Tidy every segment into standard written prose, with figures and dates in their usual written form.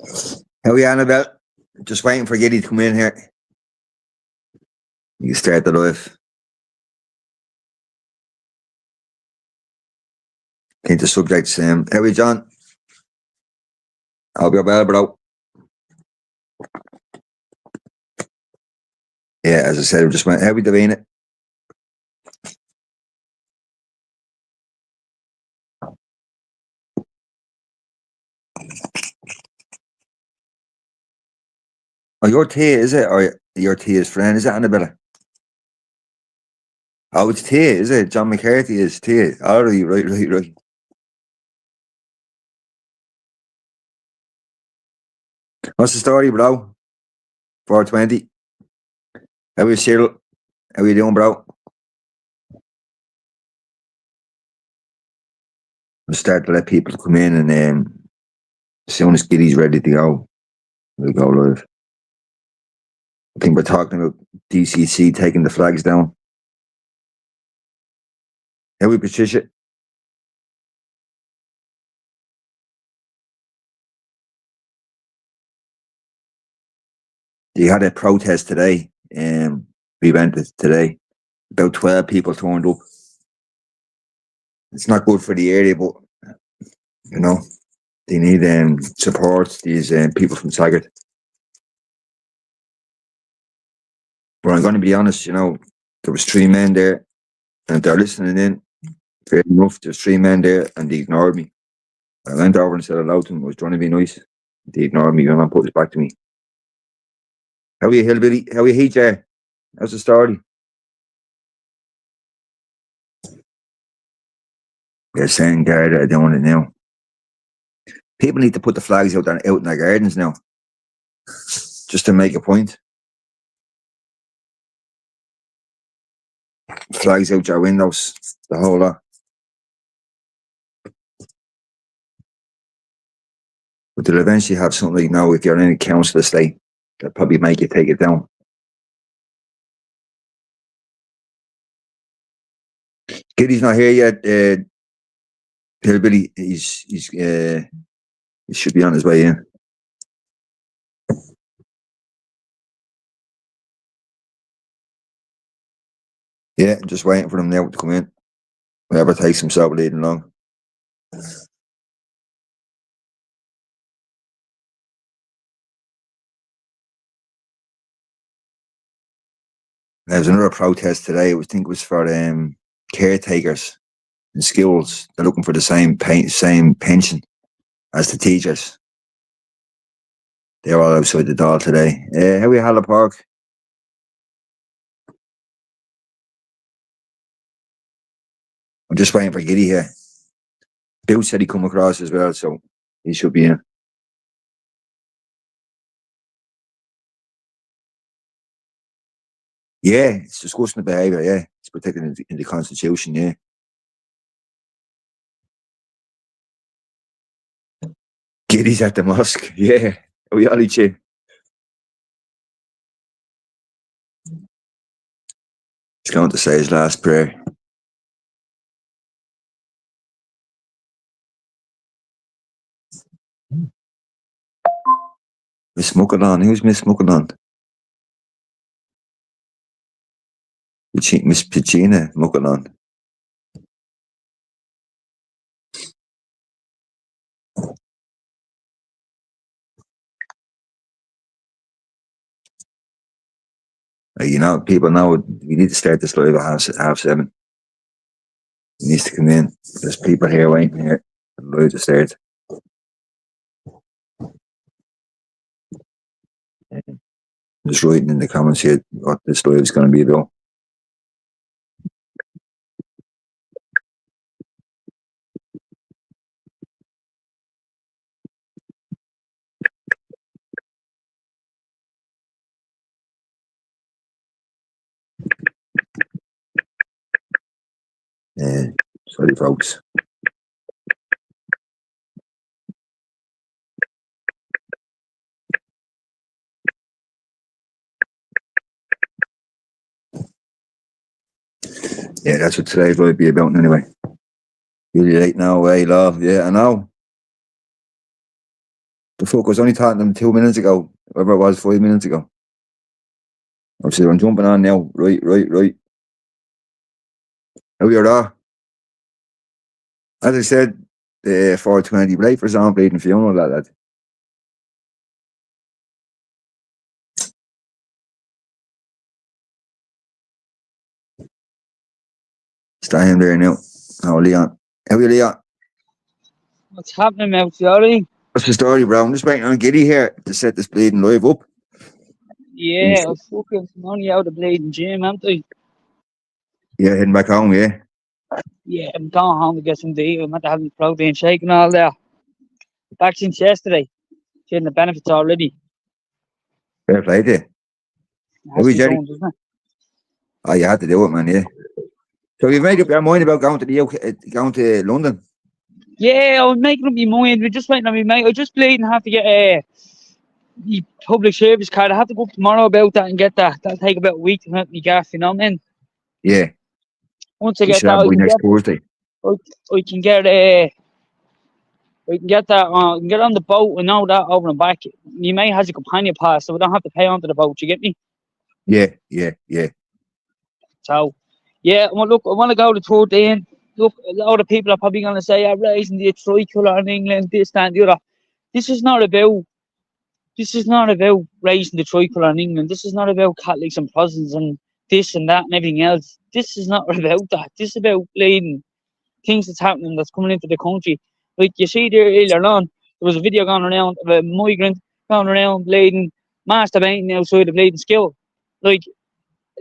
How are you, Annabelle? Just waiting for Giddy to come in here. You can start the live. Think the subject's how are you, John? I hope you're well, bro. Yeah, as I said, we just went, how are we doing it? Oh, your Tia, is it? Or your Tia's friend, is it, Annabella? Oh, it's Tia, is it? John McCarthy is Tia. All right, right. What's the story, bro? 420. How are you, Cyril? How are you doing, bro? We'll start to let people come in, and as soon as Giddy's ready to go, we'll go live. I think we're talking about DCC taking the flags down. How are we, Patricia? You had a protest today. We went today. About 12 people turned up. It's not good for the area, but you know they need support. These people from Saggart. But I'm going to be honest. There was 3 men there, and they're listening in. Fair enough. There's 3 men there, and they ignored me. I went over and said hello to them. I was trying to be nice. They ignored me. And put it back to me. How are you, Hillbilly? How are you, HJ? How's the story? They're saying Garda are doing it now. People need to put the flags out in their gardens now, just to make a point. Flags out your windows, the whole lot. But they'll eventually have something like, no, if you're in a council estate, they'll probably make you take it down. Giddy's not here yet. Hillbilly, he should be on his way in. Yeah, just waiting for them now to come in. Whoever takes himself leading along. There was another protest today. I think it was for caretakers in schools. They're looking for the same pension as the teachers. They're all outside the door today. How are you, Halla Park? I'm just waiting for Giddy here. Bill said he come across as well, so he should be in. Yeah, it's discussing the behaviour, yeah. It's protected in the Constitution, yeah. Giddy's at the mosque, yeah. We all each in. He's going to say his last prayer. Miss Muckalon, who's Miss Muckalon? Miss Pagina Muckalon. People know we need to start this live at half 7. He needs to come in. There's people here waiting here. Live to start. Just writing in the comments here what this live is going to be about. Sorry, folks. Yeah, that's what today's going to be about anyway. Really late now, love. Yeah, I know. The fuck was only talking to them 2 minutes ago, whatever it was, 5 minutes ago. Obviously, I'm jumping on now. Right. How you're there? As I said, 420 Blake for example, bleeding funeral, that lad. Stay him there now. Oh, Leon. How are you, Leon? What's happening, Mount Fury? What's the story, bro? I'm just waiting on Giddy here to set this bleeding live up. Yeah, I was fucking money out of the bleeding gym, haven't I? Yeah, heading back home, yeah. Yeah, I'm going home to get some deal. I'm at having the protein shake and all that. Back since yesterday. Getting the benefits already. Fair play to you. Has to be Jerry? done, doesn't it? Oh, you had to do it, man, yeah. So you've made up your mind about going to the UK, going to London? Yeah, I was making up my mind. We're just waiting on me, mate. I just bleeding have to get the public service card. I have to go up tomorrow about that and get that. That'll take about a week to help me gaff, you know what I mean? Yeah. Once I You get should that, have by next Thursday. I can get we can get that we can get on the boat and all that over and back. My mate has a companion pass, so we don't have to pay onto the boat, you get me? Yeah. So yeah, well, look, I want to go to 13. Look, a lot of people are probably gonna say, I'm raising the tricolour in England, this, that, and the other. This is not about raising the tricolour in England. This is not about Catholics and Protestants and this and that and everything else. This is not about that. This is about bleeding things that's happening, that's coming into the country. Like you see there earlier on, there was a video going around of a migrant going around bleeding, masturbating outside the bleeding school. Like,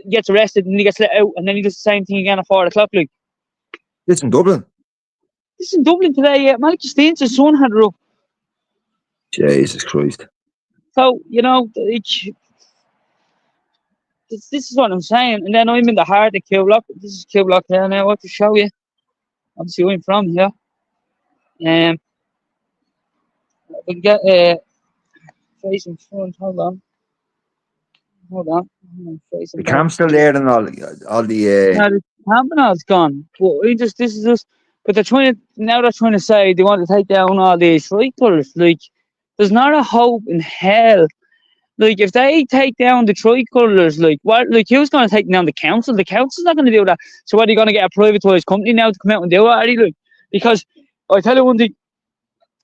gets arrested and he gets let out, and then he does the same thing again at 4 o'clock. Like, This in Dublin? this is in Dublin today. Mike Steen's son had her up. Jesus Christ. So, you know, this is what I'm saying. And then I'm in the heart of Killock. This is Killock here now. I want to show you. Obviously, where I'm from here. We can get facing front. Hold on. The camp's still there and all the No, the camping gone. But but they're trying to say they want to take down all these tricolours. Like, there's not a hope in hell. Like, if they take down the tricolours, like who's gonna take down the council? The council's not gonna do that. So what, are you gonna get a privatised company now to come out and do it, are you? Like, because I tell you one thing,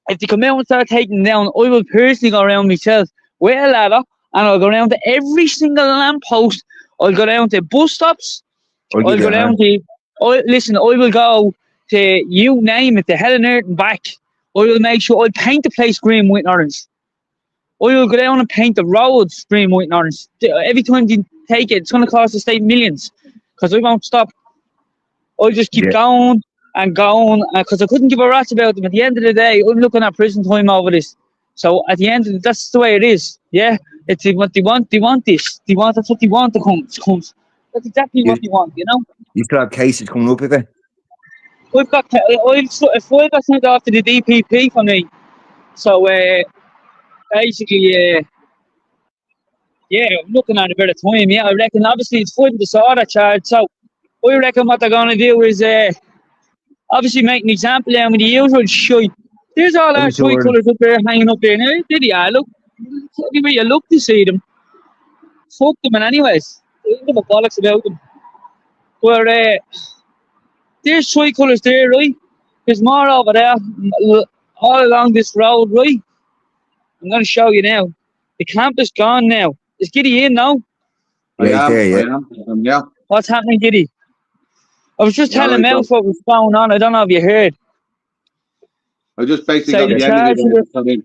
if they come out and start taking down, I will personally go around myself with a ladder and I'll go down to every single lamppost. I'll go down to bus stops. I'll go down to. Listen, I will go to, you name it, the hell and earth and back. I will make sure I'll paint the place green, white, and orange. I will go down and paint the roads green, white, and orange. Every time you take it, it's going to cost the state millions, because I won't stop. I'll just keep going and going, because I couldn't give a rat's about them. At the end of the day, I'm looking at prison time over this. So at the end of that's the way it is. Yeah, it's what they want. They want this. That's what they want to come. That's exactly what they want. You know. You still have cases coming up with it? I've got sent off to the DPP for me. So basically, I'm looking at a bit of time. Yeah, I reckon obviously it's for the disorder charge. So I reckon what they're gonna do is obviously make an example out of the usual shite. There's all our tricolours up there hanging up there now. Did you? Look, anyway, you look to see them. Fuck them, and anyways, don't give a bollocks about them. But there's tricolours there, right? There's more over there, all along this road, right? I'm going to show you now. The camp is gone now. Is Giddy in now? Yeah, yeah. What's happening, Giddy? I was just telling Mel what was going on. I don't know if you heard. I just basically got the end of it.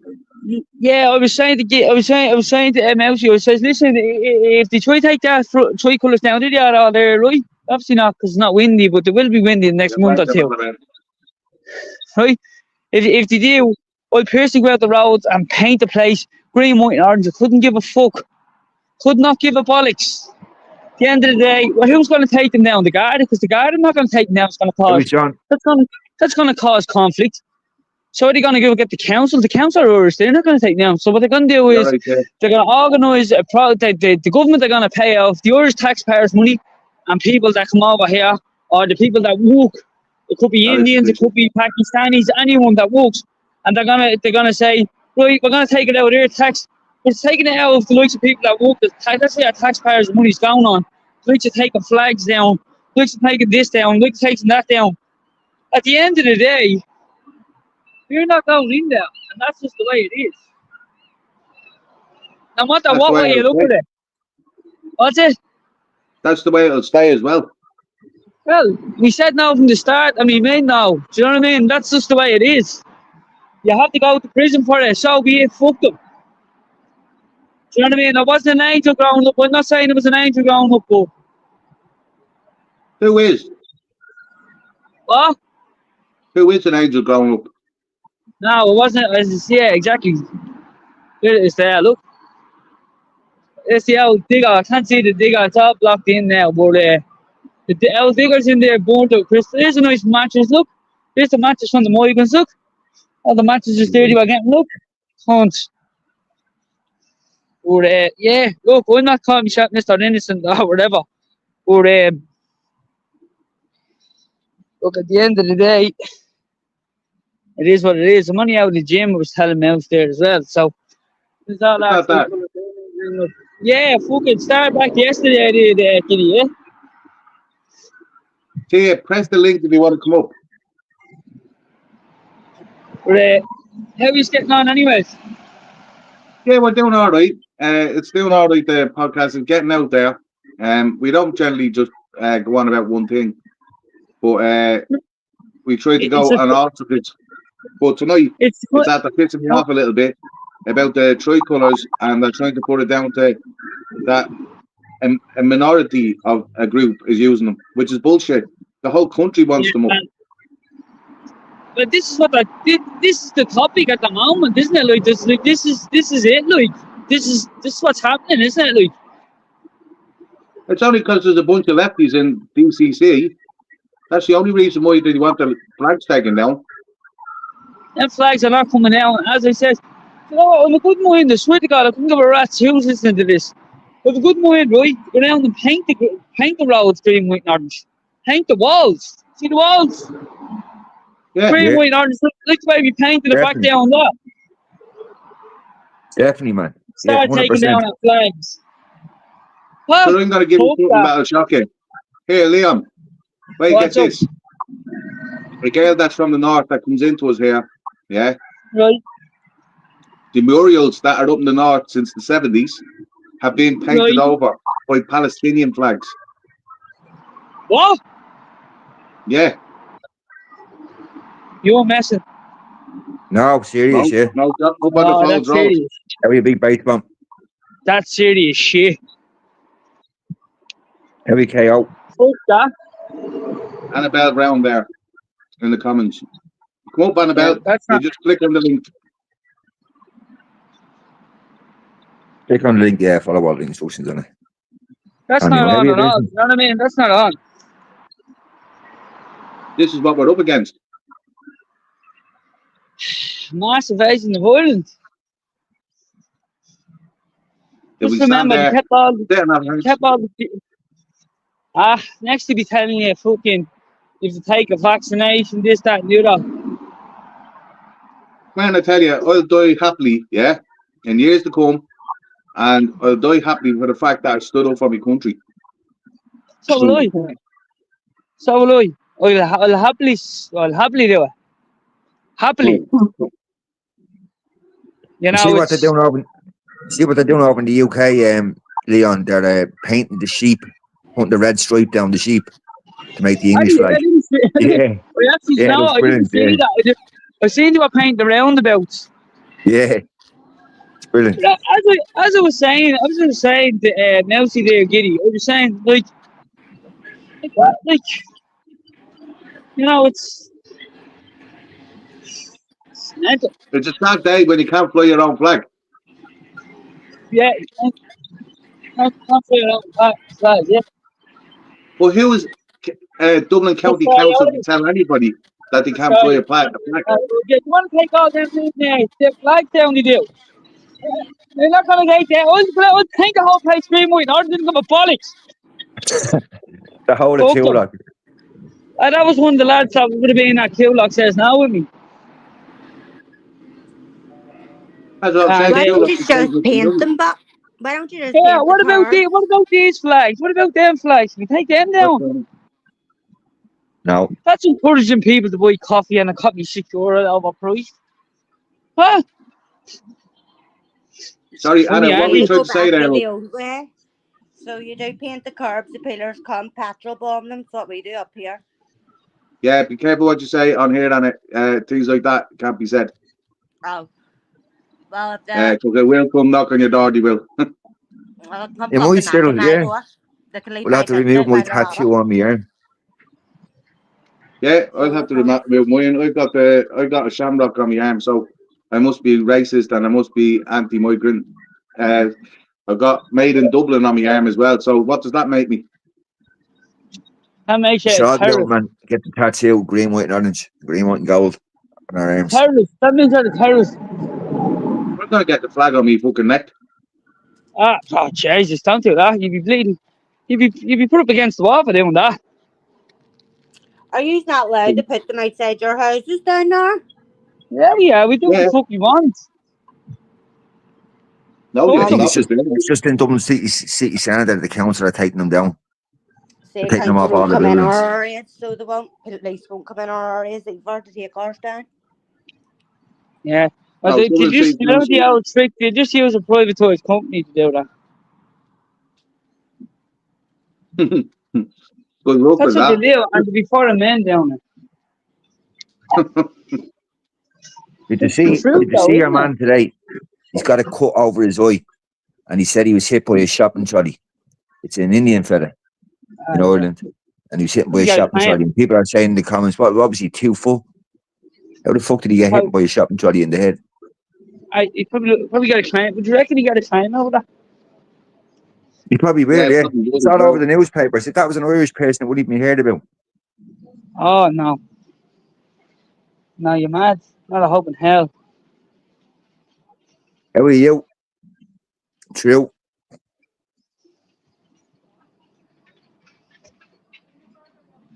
Yeah, I was saying to Melcy, I says, listen, if they try to take that tricolours down, did you all there, right? Obviously not, because it's not windy, but it will be windy the next month or two. Right? If they do, I'll personally go out the roads and paint the place green, white, and orange. I couldn't give a fuck. Could not give a bollocks. At the end of the day, well, who's going to take them down? The Garda? Because the Garda not going to take them down. It's going to cause. That's going to cause conflict. So what are they going to do? Get the council? The council are Irish. They're not going to take them down. So what they're going to do is they're going to organise the government. They're going to pay off the Irish taxpayers' money, and people that come over here, or the people that walk. It could be Indians, it could be Pakistanis, anyone that walks, and they're gonna say, right, we're going to take it out of their tax. We're taking it out of the likes of people that work. That's where our taxpayers' money's going on. The likes of taking flags down, the likes of taking this down, the likes of taking that down. At the end of the day, you're not going in there, and that's just the way it is. No matter That's what the way way you it'll look at stay. it. What's it? That's the way it'll stay as well. Well, we said no from the start, and we made no. Do you know what I mean? That's just the way it is. You have to go to prison for it, so be it. Fuck them. Do you know what I mean? It wasn't an angel growing up. I'm not saying it was an angel growing up, but Who is? what? Who is an angel growing up? No, it wasn't. Yeah, exactly. It's there, look. It's the old digger. I can't see the digger. It's all blocked in now, but the old digger's in there burnt out. Chris, there's a nice mattress, look. There's the mattress from the Moigans, look. All the mattresses there you are getting, look. Cunts. But yeah, look, I'm not calling myself Mr. Innocent or whatever. But look, at the end of the day, it is what it is. The money out of the gym was telling me out there as well. So it's all Not that. yeah, fucking start back yesterday I did, Kitty, yeah? See, press the link if you want to come up. But how are you getting on anyways? Yeah, we're doing all right. It's doing all right. The podcast is getting out there. We don't generally just go on about one thing, but we try to go on all subjects. But tonight, it's after pissing me off a little bit about the tricolours, and they're trying to put it down to that a minority of a group is using them, which is bullshit. The whole country wants them up. But this is what this is the topic at the moment, isn't it? Like this is it. Like this is what's happening, isn't it? Like it's only because there's a bunch of lefties in DCC. That's the only reason why they want the flags taken down. Them flags are not coming down. As I said, you know, I'm a good mind. I swear to God, I couldn't give a rat's who's listening to this. I'm a good mind, right? Go down and paint the roads green, white, and orange. Paint the walls. See the walls? Yeah. Green, white, and orange. Look the way we painted it back down there. Definitely, man. Start taking down our flags. Well, so I'm going to give you something that'll shock you. Here, Leon. Wait, get this. A girl that's from the north that comes into us here, yeah? Right. The murals that are up in the north since the 70s have been painted over by Palestinian flags. What? Yeah. You're messing. No, serious, yeah. No, that's serious. Every big base bump. That's serious shit. Every KO. Fuck that. Annabelle Brown there in the comments. Come up, Annabelle. You just click on the link. Click on the link, yeah, follow all the instructions on it. That's not on at all. You know what I mean? That's not on. This is what we're up against. Mass invasion of Ireland. Just remember, you kept all the next to be telling you fucking you have to take a vaccination, this, that, and the other. Man, I tell you, I'll die happily, yeah, in years to come, and I'll die happily for the fact that I stood up for my country. So will I. So will I. I'll happily do it. Happily. You know, see what they're doing over in the UK, Leon. They're painting the sheep, putting the red stripe down the sheep to make the English flag. I seen you were painting the roundabouts. Yeah, it's brilliant. As I was saying to Mousy there, Giddy. I was saying like you know, it's mental. It's a sad day when you can't fly your own flag. Yeah, you can't fly your own flag. Yeah. Well, who is Dublin County Council to tell anybody that they can't fly a flag? You want to take all them things there? The flags they only do. They're not going to take that. I'll paint the whole place green, white, and orange. Didn't give a bollocks. The whole of Killock. That was one of the lads that would have been at Killock says now with me. That's what I'm And saying. Why they, Still, don't that's you the just same with the paint young. them back? Why don't you just yeah, paint the curb? what about these flags? What about them flags? We take them But, down. Now, That's encouraging people to buy coffee and a copy secure overpriced. Huh? sorry, Funny, Anna, what aren't were you they? You trying go to say back there? to Love? the old way. So you do paint the curbs, the pillars, come petrol bomb them. That's what we do up here. Yeah, be careful what you say on here, Anna. Things like that can't be said. Oh, well, if Because they will come knock on your door, they will. well, come yeah, my fucking knock on still, my yeah, door. They can leave we'll have to 5 remove minutes my out while they're at it. tattoo on my arm. Yeah, I'll have to remove mine. I've got a shamrock on my arm, so I must be racist and I must be anti-migrant. I've got made in Dublin on my arm as well. So what does that make me? That makes you a Shot down, terrorist. man. Get the tattoo, green, white, and orange. Green, white, and gold on our arms. Terrorist. That means you're a terrorist. I'm gonna get the flag on me fucking neck. Oh, Jesus, don't do that. You'd be bleeding. You'd be put up against the wall for doing that. Are you not allowed to put them outside your houses down there? Yeah, we do what Yeah. the fuck we want. No, I you're I think not. it's just in Dublin city centre that the council are taking them down. Say They're taking them council off all won't the come in buildings. our areas, so they won't. Police won't come in our areas either to take ours down. Yeah. Well, No, they Dublin just City you know the Council. old trick. They just use a privatised company to do that. Good luck That's with what they that. do, and to be foreign men down there. Did you It's the see? truth, Did you though, see your isn't it? man today? He's got a cut over his eye, and he said he was hit by a shopping trolley. It's an Indian fella in Yeah. Ireland, and he was hit by a You got shopping time. trolley. And people are saying in the comments, "Well, obviously 2 foot. How the fuck did he get hit by a shopping trolley in the head?" He probably got a client. Would you reckon he got a client over that? He probably will. Yeah, Yeah, probably would it's as all well. over the newspapers. If that was an Irish person, it wouldn't even be heard about. Oh no. No, you're mad. Not a hope in hell. How are you? True.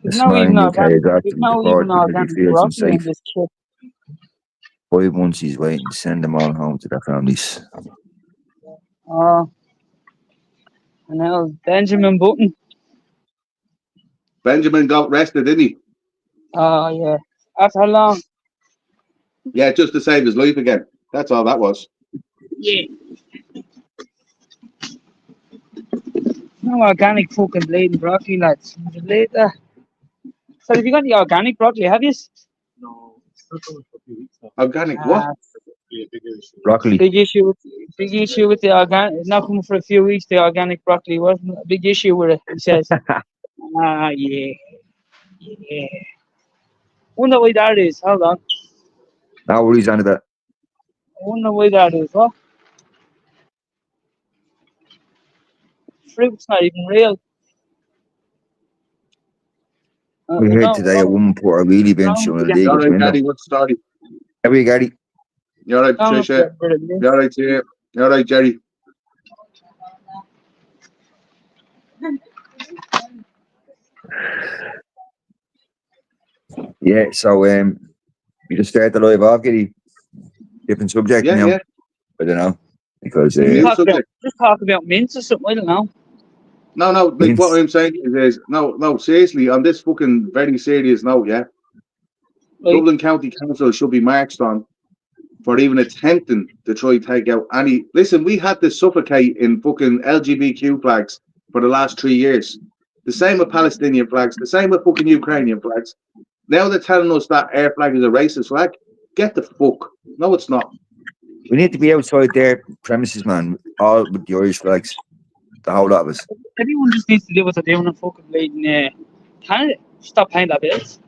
There's This no man even in UK organic. is after There's the no even deport because he organic feels broccoli in unsafe. this shit. 5 months he's waiting to send them all home to their families. Oh. And now Benjamin Button. Benjamin got arrested, didn't he? Oh yeah. After how long? Yeah, just to save his life again. That's all that was. Yeah. No organic fucking bleeding broccoli, lads. Later. So have you got the organic broccoli, have you? Organic what? Broccoli. Big issue with the organic. Not coming for a few weeks. The organic broccoli wasn't a big issue with it. He says. Yeah. Wonder why that is. Hold on. No worries on about. Wonder why that is. What? Fruit's not even real. We heard today a woman put a wheelie bench on a You legal all right, window. Daddy? What's the story? How are you, Gary? You all right, Patricia? You all right, Jerry? You all right, Jerry? Yeah, so we just started the live off, Gary. Different subject Yeah, now. yeah. I don't know. Because New subject. Just talk about mints or something. I don't know. No, like Means- what I'm saying is, no, seriously, on this fucking very serious note, yeah. Right. Dublin County Council should be marched on for even attempting to try to take out any. Listen, we had to suffocate in fucking LGBTQ flags for the last 3 years. The same with Palestinian flags, the same with fucking Ukrainian flags. Now they're telling us that our flag is a racist flag. Get the fuck. No, it's not. we need to be outside their premises, man. All with the Irish flags. The whole lot of us. Everyone just needs to do what they're doing and fucking bleeding. Canada, stop paying that bills.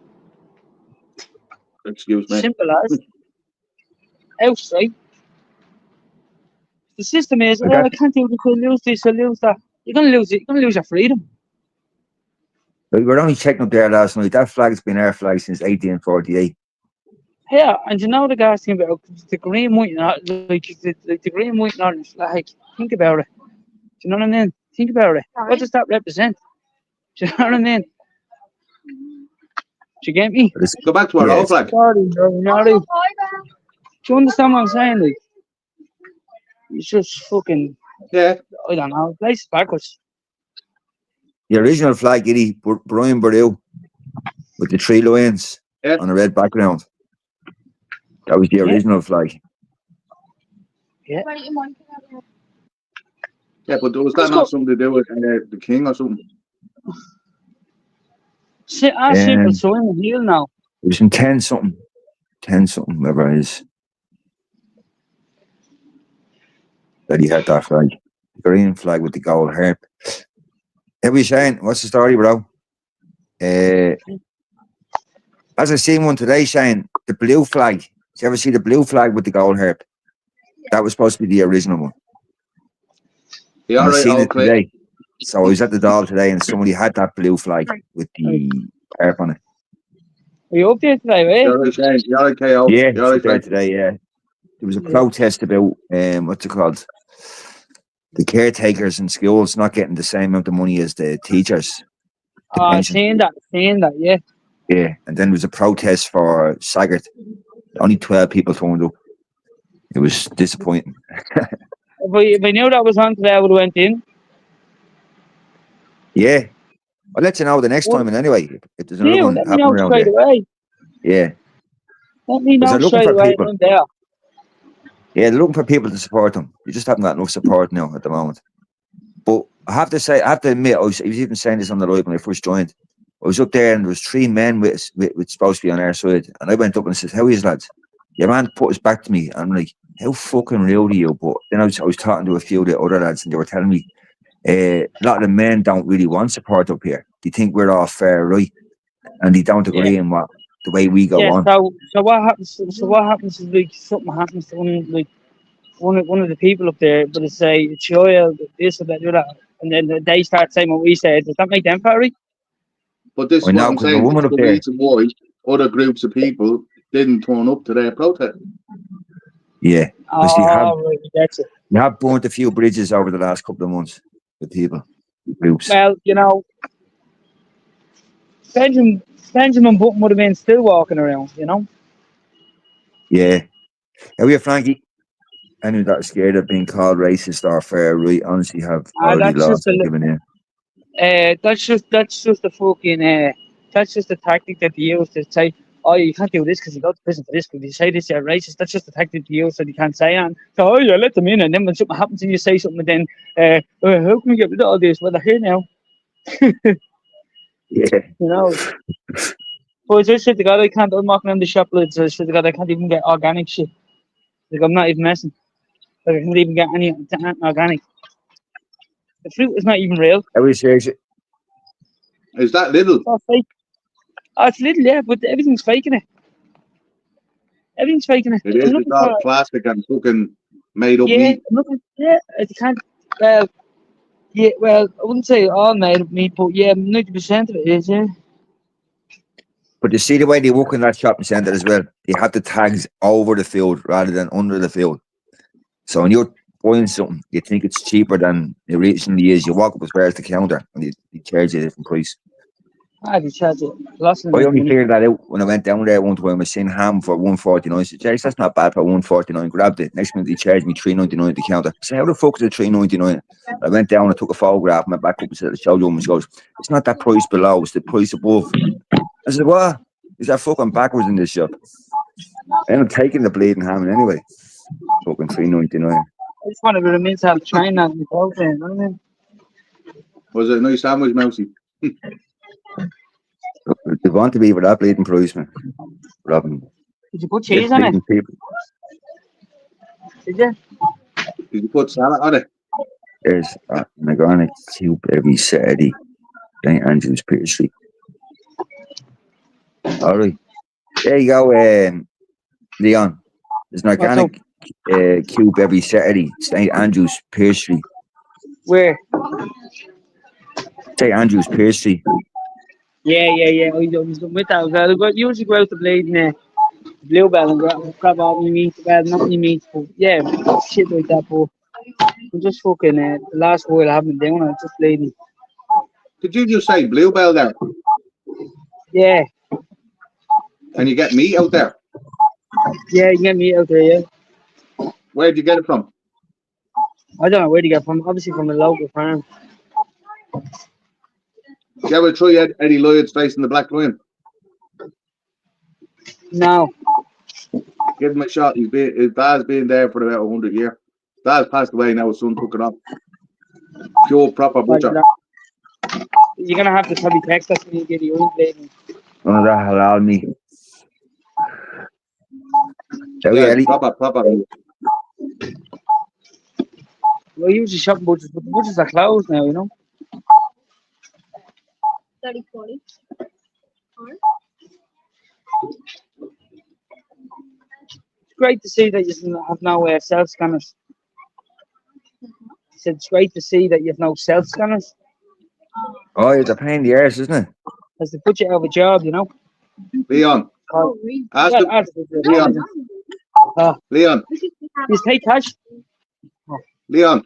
Excuse me. Simple as. Outside. The system is, I got- I can't do this, I lose this, I lose that. You're gonna lose it. You're gonna lose your freedom. We were only checking up there last night. That flag's been our flag since 1848. Yeah, and you know the guys thing about the green, white, and like the green, white, and orange flag. Think about it. Do you know what I mean? Think about it. What does that represent? Do you know what I mean? Do you get me? But it's- Go back to our Yeah, old it's- flag. Sorry, bro, do you understand what I'm saying? Like, It's just fucking, Yeah, I don't know, place backwards. The original flag, Giddy, Brian Boru, with the 3 lions Yeah. on a red background. That was the Yeah. original flag. yeah, but was that Let's not go. something to do with the king or something? Simple Um, Simon Hill now. It was in 10 something, whatever it is. That he had that flag. The green flag with the gold harp. Hey, we Shane, what's the story, bro? As I seen one today, Shane, the blue flag. Did you ever see the blue flag with the gold harp? That was supposed to be the original one. Yeah, And I right, seen all it clear. today. So I was at the doll today and somebody had that blue flag with the harp on it. Are you up there today, eh? You're right, Shane. You're right, KO. Yeah, You're right, there Shane. today, yeah. There was a protest about, what's it called? The caretakers in schools not getting the same amount of money as the teachers. The pension. Saying that, yeah. Yeah, and then there was a protest for Saggart. Only 12 people turned up. It was disappointing. If I knew that was on today, I would have went in. Yeah. I'll let you know the next Well, time, and anyway, if there's another Yeah, one let me happening know around straight there. away. Yeah. Let me Because know they're looking straight for away. people. I'm there. Yeah, they're looking for people to support them. You just haven't got enough support now at the moment. But I have to admit, I was even saying this on the live when I first joined. I was up there and there was 3 men with supposed to be on our side. And I went up and I said, how are you, lads? Your man put us back to me. And I'm like, how fucking real are you? But then I was talking to a few of the other lads and they were telling me a lot of the men don't really want support up here. They think we're all fair, right? And they don't agree in the way we go Yeah. on. So what happens? So what happens is like something happens to one of the people up there, but they say it's child, this or that, or that, and then they start saying what we said. Does that make them party? But this I is what know, I'm because the saying. woman It's up the there, reason why other groups of people didn't turn up to their protest. yeah, because Right, that's it. they have burnt a few bridges over the last couple of months with people, groups. Well, Benjamin Button would have been still walking around, Yeah. How are you, Frankie? Anyone that's scared of being called racist or fair, right? Honestly, have already That's just lost and given in. that's just a fucking that's just a tactic that they use to say, oh, you can't do this because you go to prison for this. Because you say this, you're racist. That's just a tactic to use so you can't say it. So, oh, yeah, let them in. And then when something happens and you say something, and then, how can we get rid of all this? Well, they're here now. Yeah. But I just said to God, I can't, I'm walking around the shop, lads. I said to God, I can't even get organic shit. Like, I'm not even messing. Like, I can't even get any organic. The fruit is not even real. How are you, Serge? Is that little? It's all fake. Oh, it's little, yeah, but everything's faking it. Everything's faking it. It is. It's all plastic and fucking made up meat. I can't, well, yeah, well, I wouldn't say all made of meat, but yeah, 90% of it is, yeah. But you see the way they work in that shopping centre as well. They have the tags over the field rather than under the field. So when you're buying something, you think it's cheaper than it originally is. You walk up as far as the counter and they charge you a different price. They charge you lots of I only money. figured that out when I went down there one time. I was seeing ham for $1.49. I said, Jace, that's not bad for $1.49. Grabbed it. Next minute, they charged me $3.99 at the counter. I said, how the fuck is it $3.99? I went down and took a photograph, went back up and said, the showroom, and she goes, it's not that price below, it's the price above. I said, what? Is that fucking backwards in this shop? I ended up taking the bleeding ham anyway. Fucking $3.99. I just want to be remiss to have China and the protein, you know what I mean? Was it a nice sandwich, Mousy? They want to be with that bleeding price, man. Robin. Did you put cheese on it? People. Did you? Did you put salad on it? There's an organic cube every Saturday. St. Andrew's, Peter Street. All right. There you go, Leon. There's an organic cube every Saturday. St. Andrew's, Pear Street. Where? St. Andrew's, Pear Street. Yeah. I was with that. I usually go out to Blade Bluebell and grab all my meat. Well, not my meat, but yeah, shit like that. But I'm just fucking, the last while I haven't been doing it, just lazy. Did you just say Bluebell there? Yeah. And you get meat out there? Yeah, you get meat out there, yeah. Where'd you get it from? I don't know where to get from. Obviously from a local farm. You ever try Eddie Lloyd's facing the Black Lion? No. Give him a shot. His dad's been there for about 100 years. Dad's passed away now. His son took it on. Pure proper butcher. You're gonna have to probably text us when you get your own lady. Oh, that halal me. How are you, Yeah, Eddie? proper. Well, usually shopping butchers, but the butchers are closed now, you know. 30, 40. It's great to see that you have no self scanners. I said it's great to see that you have no self scanners. Oh, it's a pain in the arse, isn't it? Because they put you out of a job, you know. Leon, Oh, really? ask Yeah, him. ask them. Leon. Leon, You take cash. Leon,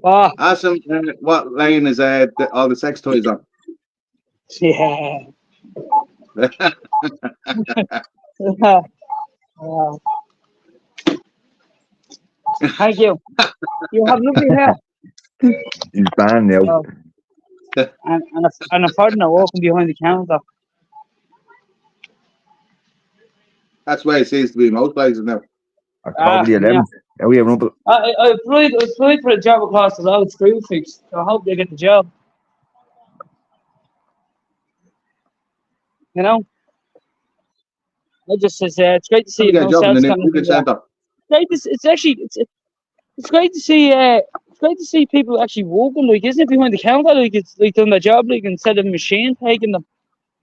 Oh, ask him what lane is all the sex toys on. yeah. Oh. Thank you. You have lovely hair. He's banned now. Oh. And a partner walking behind the counter. That's where it seems to be in most places now. Probably 11. How are you, Rumble? I applied for a job across the road, screw fix. So I hope they get the job. You know? I just says it's great to see Get a no job in the self-scanning. Newton Centre. It's great to see people actually walking, like, isn't it, behind the counter, like it's like doing their job, like, instead of a machine taking them.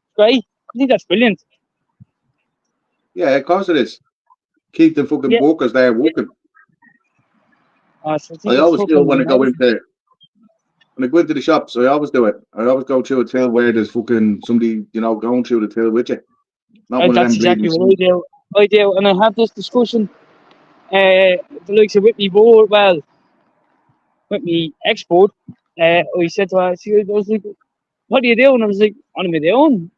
It's great. I think that's brilliant. Yeah, of course it is. Keep the fucking workers there working. So I always do it when I go into the shops. I always do it. I always go through a till where there's fucking somebody, going through the till with you. Not one of That's them exactly bleeding what I do, and I have this discussion. The likes of with me board, well, with me export. I said to her, I was like, "What are you doing?" I was like, "What am I doing?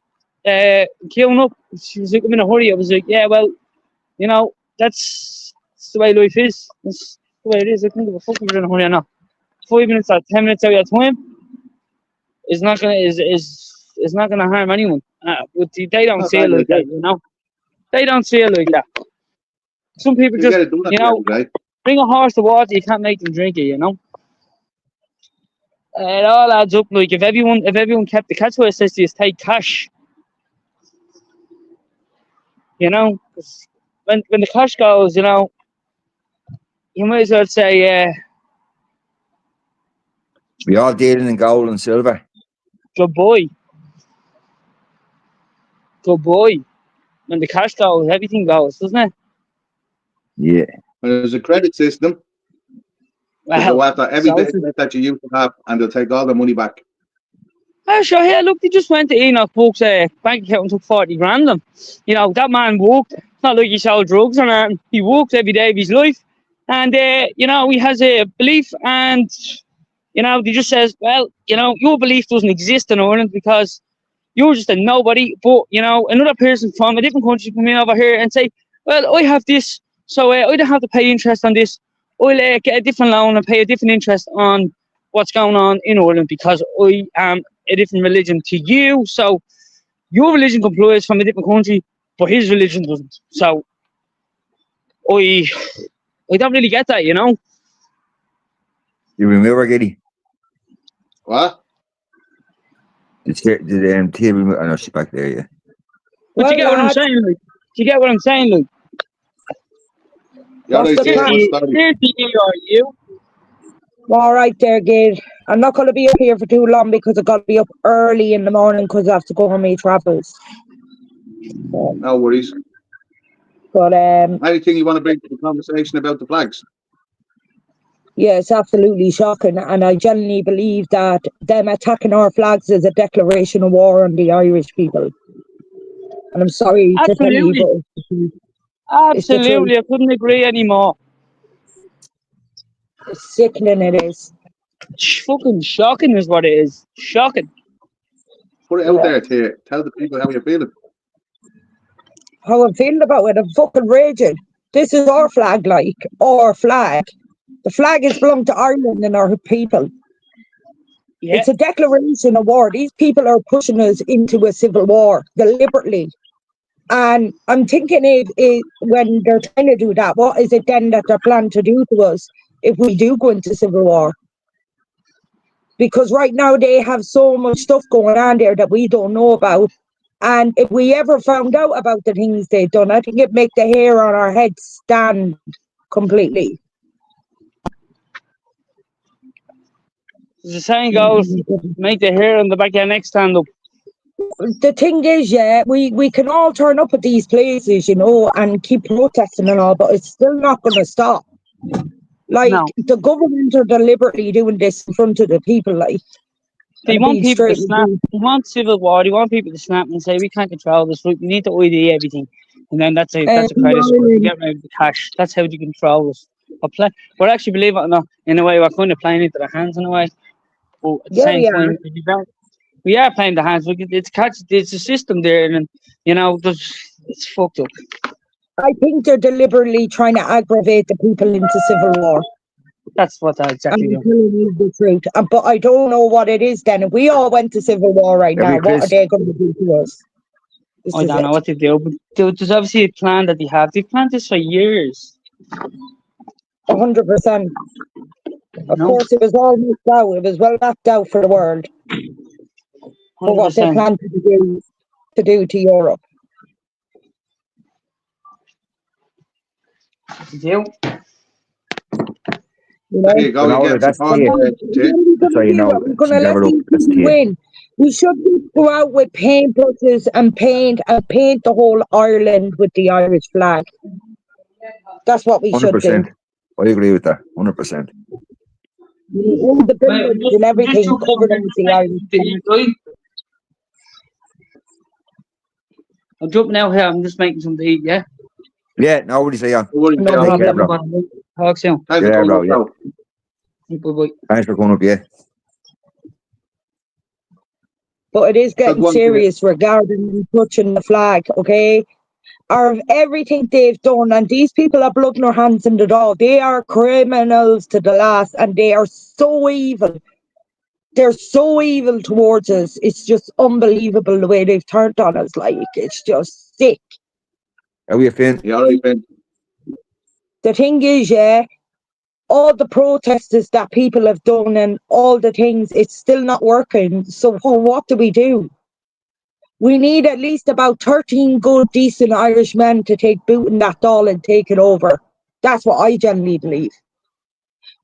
Queuing up." She was like, "I'm in a hurry." I was like, "Yeah, well, that's the way life is. That's the way it is. I can't give a fuck if you're in a hurry or not. 5 minutes or 10 minutes out of your time is not gonna harm anyone. But they don't Not say it bad, like that, you know. They don't say it like that. Some people You just, gotta do that, right? bring a horse to water. You can't make them drink it, you know. It all adds up. Like if everyone kept the catch, what it says to you is take cash. You know, 'cause when the cash goes, you might as well say, We all dealing in gold and silver. good boy. Good boy. When the cash goes, everything goes, doesn't it? Yeah. When there's a credit system, they go after every so bit of debt that you used to have, and they'll take all the money back. sure, yeah, look, they just went to Enoch Book's bank account and took 40 grand. That man worked. It's not like he sold drugs or anything. He worked every day of his life. And, he has a belief, and, he just says, well, your belief doesn't exist in Ireland because you're just a nobody. But, another person from a different country come in over here and say, well, I have this, so I don't have to pay interest on this. I'll get a different loan and pay a different interest on what's going on in Ireland because I am a different religion to you. So your religion complies from a different country, but his religion doesn't. So I don't really get that, You remember, Giddy? What? Did TV? I know she's back there, yeah. But you get what I'm saying, like? Do you get what I'm saying, like? Yeah, What's the plan? Here's the ERU. All right there, Gail. I'm not going to be up here for too long because I've got to be up early in the morning because I have to go on my travels. No worries. But Anything you want to bring to the conversation about the flags? yeah, it's absolutely shocking, and I genuinely believe that them attacking our flags is a declaration of war on the Irish people. And I'm sorry to tell you, but Absolutely, I couldn't agree anymore. it's sickening, it is. Fucking shocking is what it is. Shocking. Put it out there to tell the people how you're feeling. How I'm feeling about it, I'm fucking raging. This is our flag, like our flag. The flag is belong to Ireland and our people. Yeah. It's a declaration of war. These people are pushing us into a civil war deliberately. And I'm thinking if when they're trying to do that, what is it then that they're planning to do to us if we do go into civil war? Because right now they have so much stuff going on there that we don't know about. And if we ever found out about the things they've done, I think it'd make the hair on our heads stand completely. As the saying goes, make the hair on the back of your neck stand up. The thing is, yeah, we can all turn up at these places, you know, and keep protesting and all, but it's still not going to stop. Like, No. the government are deliberately doing this in front of the people, like. They and want being people to straight with snap. you. They want civil war. They want people to snap and say, we can't control this. We need to ID everything. And then that's a credit score to get rid of the cash. That's how you control us. But actually, believe it or not, in a way, we're kind of playing into their hands in a way. But at the Yeah, same we time, we are playing the hands. It's a system there, and you know, it's fucked up. I think they're deliberately trying to aggravate the people into civil war. That's what I exactly I'm do. telling you the truth. But I don't know what it is then. If we all went to civil war right now, what are they going to do to us? This I is don't know it. what they do, but there's obviously a plan that they have. They've planned this for years. 100%. Of No. course, it was all mapped out. It was well mapped out for the world. For what they 100%. planned to do to Europe. They do. You There know? you go. But You no, get that's support. the What are so we you going to do? know, Are we going to let never up. these That's people the win? We shouldn't go out with paintbrushes and paint the whole Ireland with the Irish flag. That's what we should do. 100%. I agree with that. 100%. All the buildings and everything covered them with the Irish flag. I'm jumping out here. I'm just making something to eat. Yeah. Yeah, no worries, Leon. No Take care, problem. bro. Talk soon. Thanks Yeah, for bro, coming yeah. up, Bye. Thanks for coming up, yeah. But it is getting one thing- serious regarding them touching the flag, okay? Of everything they've done, and these people are blood in their hands in the dog. They are criminals to the last, and they are so evil. They're so evil towards us. It's just unbelievable the way they've turned on us. Like, it's just sick. How are you feeling? You all right, Ben? The thing is, yeah, all the protests that people have done and all the things, it's still not working. So what do? We need at least about 13 good, decent Irish men to take boot in that doll and take it over. That's what I generally believe.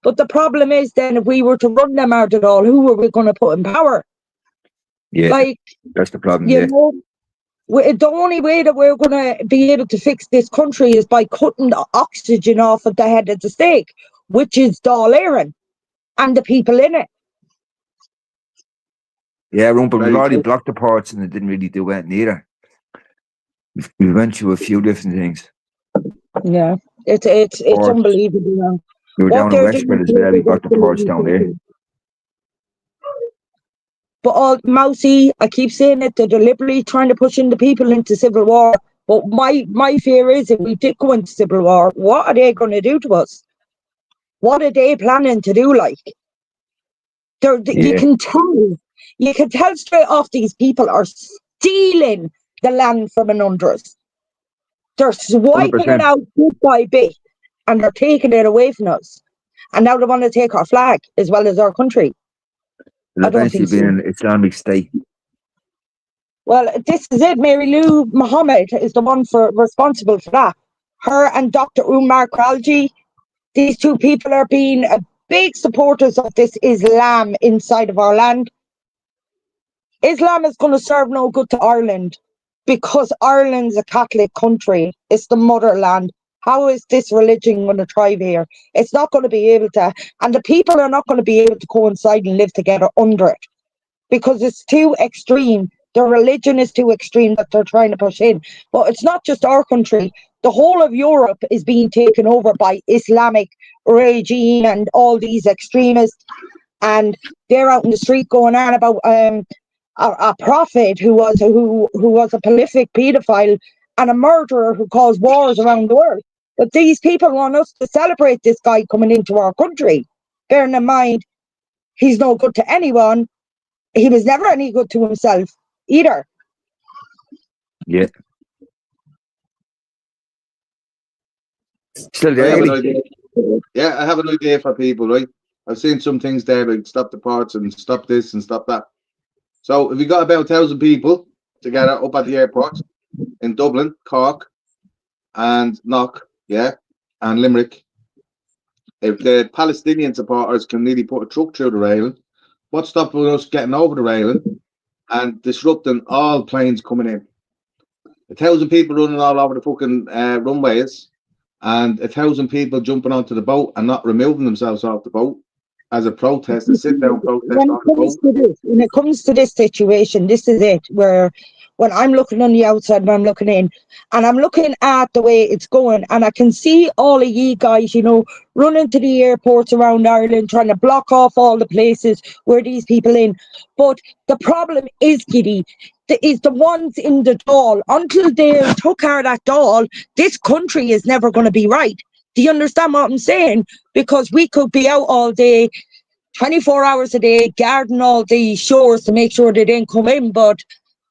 But the problem is then, if we were to run them out at all, who are we going to put in power? Yeah, Like, that's the problem, you yeah. know, the only way that we're going to be able to fix this country is by cutting the oxygen off at the head of the stake, which is Dáil Éireann and the people in it. Yeah, but we've Very already true. blocked the ports and it didn't really do anything either. We went through a few different things. Yeah, it's Ports. unbelievable now. We were What down in they're Wexford doing as well. We is blocked the ports absolutely down there. shocking. But Mousy, I keep saying it, they're deliberately trying to push in the people into civil war. But my fear is, if we did go into civil war, what are they going to do to us? What are they planning to do? Like, you can tell straight off these people are stealing the land from under us. They're swiping it 100%. out bit by bit, and they're taking it away from us. And now they want to take our flag as well as our country. It'll I don't eventually think be so. an Islamic state. Well, this is it. Mary Lou Mohammed is the one responsible for that. Her and Dr. Umar Kralji, these two people are being big supporters of this Islam inside of our land. Islam is going to serve no good to Ireland because Ireland's a Catholic country. It's the motherland. How is this religion going to thrive here? It's not going to be able to, and the people are not going to be able to coincide and live together under it because it's too extreme. The religion is too extreme that they're trying to push in. But it's not just our country. The whole of Europe is being taken over by Islamic regime and all these extremists. And they're out in the street going on about a prophet who was a prolific paedophile and a murderer who caused wars around the world. But these people want us to celebrate this guy coming into our country. Bearing in mind, he's no good to anyone. He was never any good to himself either. Yeah. Still I there, have an Eddie? idea. Yeah, I have an idea for people, right? I've seen some things there like stop the ports and stop this and stop that. So if you got about 1,000 people together up at the airport in Dublin, Cork, and Knock, yeah, and Limerick, if the Palestinian supporters can really put a truck through the railing, what's stopping us getting over the railing and disrupting all planes coming in? 1,000 people running all over the fucking runways, and 1,000 people jumping onto the boat and not removing themselves off the boat as a protest, a sit-down protest on the boat. When it comes to this situation, this is it, where when I'm looking on the outside and I'm looking in, and I'm looking at the way it's going, and I can see all of you guys, you know, running to the airports around Ireland, trying to block off all the places where these people in. But the problem is, Giddy, is the ones in the Dáil. Until they took out that Dáil, this country is never going to be right. Do you understand what I'm saying? Because we could be out all day, 24 hours a day, guarding all the shores to make sure they didn't come in, but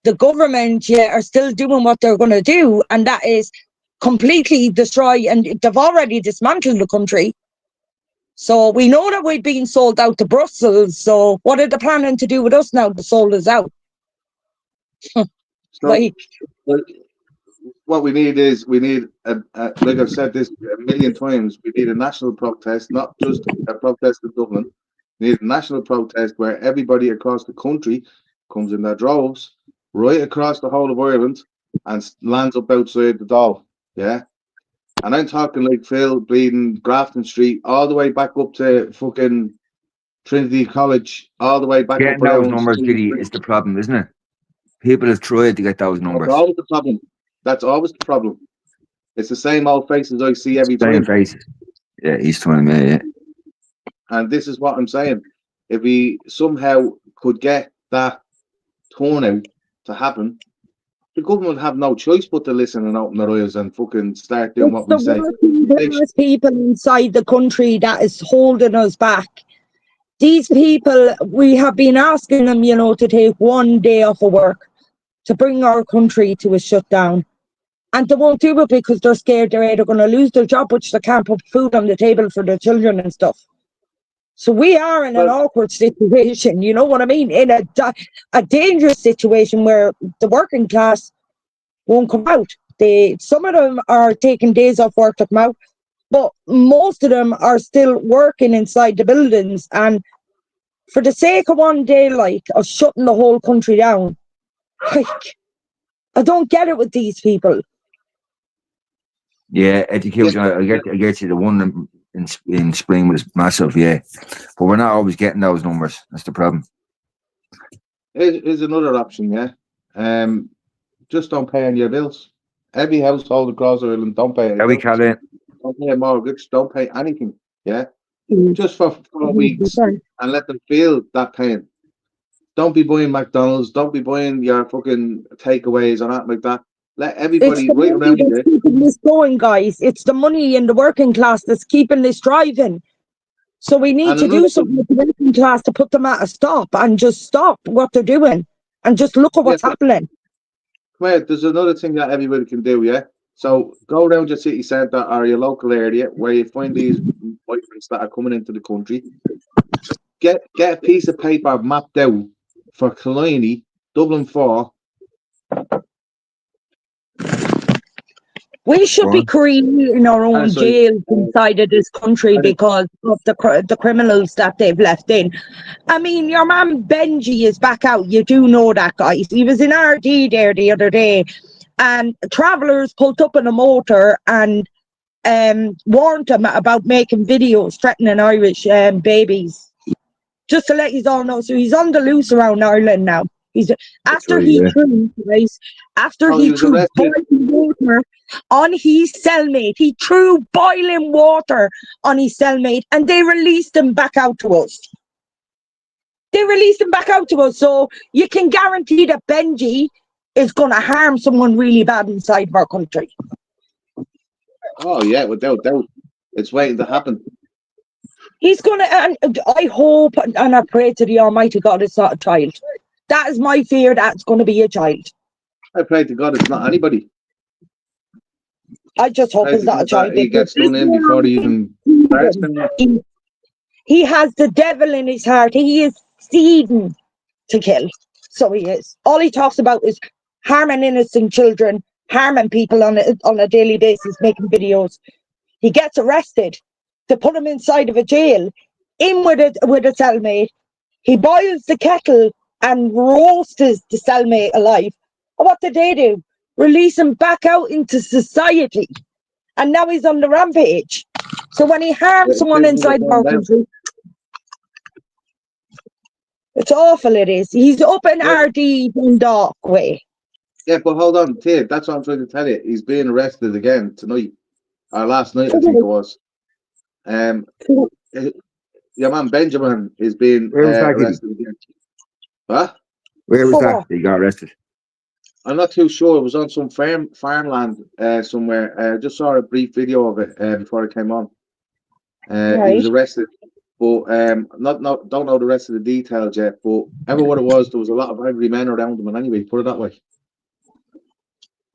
the government are still doing what they're going to do, and that is completely destroy, and they've already dismantled the country. So we know that we're being sold out to Brussels, so what are they planning to do with us now they sold us out? So, what we need is, like I've said this a million times, we need a national protest, not just a protest in Dublin. We need a national protest where everybody across the country comes in their droves, right across the whole of Ireland, and lands up outside the Dáil. Yeah. And I'm talking like Phil, bleeding Grafton Street, all the way back up to fucking Trinity College, all the way back Getting up those around. numbers, Giddy, is the problem, isn't it? People have tried to get those numbers. That's always the problem. That's always the problem. It's the same old faces I see every Same time. faces. Yeah, he's telling me, yeah. And this is what I'm saying. If we somehow could get that turnout to happen, the government would have no choice but to listen and open their eyes and fucking start doing what we It's say. the working class people inside the country that is holding us back. These people, we have been asking them, you know, to take one day off of work to bring our country to a shutdown. And they won't do it because they're scared they're either going to lose their job, which they can't put food on the table for their children and stuff. So we are in an awkward situation, you know what I mean? In a dangerous situation where the working class won't come out. Some of them are taking days off work to come out, but most of them are still working inside the buildings. And for the sake of one day, like, of shutting the whole country down, like, I don't get it with these people. Yeah, education, I get you. The one in spring was massive, yeah. But we're not always getting those numbers. That's the problem. Here's another option, yeah. Just don't pay on your bills. Every household across Ireland don't pay. How we call it? Don't pay a mortgage. Don't pay anything. Yeah, just for 4 weeks, and let them feel that pain. Don't be buying McDonald's. Don't be buying your fucking takeaways or anything like that. Let everybody right around you. Keeping this going, guys. It's the money in the working class that's keeping this driving. So we need to do something with the working class to put them at a stop and just stop what they're doing and just look at what's happening. Come here, there's another thing that everybody can do, yeah? So go around your city centre or your local area where you find these migrants that are coming into the country. Get a piece of paper mapped out for Killiney, Dublin 4. We should be creating our own jails inside of this country because of the criminals that they've left in. I mean, your man Benji is back out. You do know that, guys. He was in RD there the other day, and travellers pulled up in a motor and warned him about making videos threatening Irish babies. Just to let you all know, so he's on the loose around Ireland now. He's after he threw boiling water on his cellmate. He threw boiling water on his cellmate, and they released him back out to us. So you can guarantee that Benji is going to harm someone really bad inside of our country. Oh yeah, without doubt, it's waiting to happen. He's gonna, and I hope and I pray to the Almighty God it's not a child. That is my fear. That's going to be a child. I pray to God it's not anybody. I just hope Pray it's to not a God that child. he gets done in before he even starts. He has the devil in his heart. He is seeding to kill. So he is. All he talks about is harming innocent children, harming people on a daily basis, making videos. He gets arrested. To put him inside of a jail, in with a cellmate. He boils the kettle and roasts the cellmate alive. And what did they do? Release him back out into society. And now he's on the rampage. So when he harms someone inside of our country, it's awful, it is. He's up in RD Dundalk way. Yeah, but hold on, Ted, that's what I'm trying to tell you. He's being arrested again tonight. Or last night, I think it was. Your man Benjamin is being arrested again. What? Where was that? He got arrested. I'm not too sure. It was on some farmland somewhere. I just saw a brief video of it before it came on. He was arrested, but don't know the rest of the details yet. But ever what it was, there was a lot of angry men around him. And anyway, put it that way.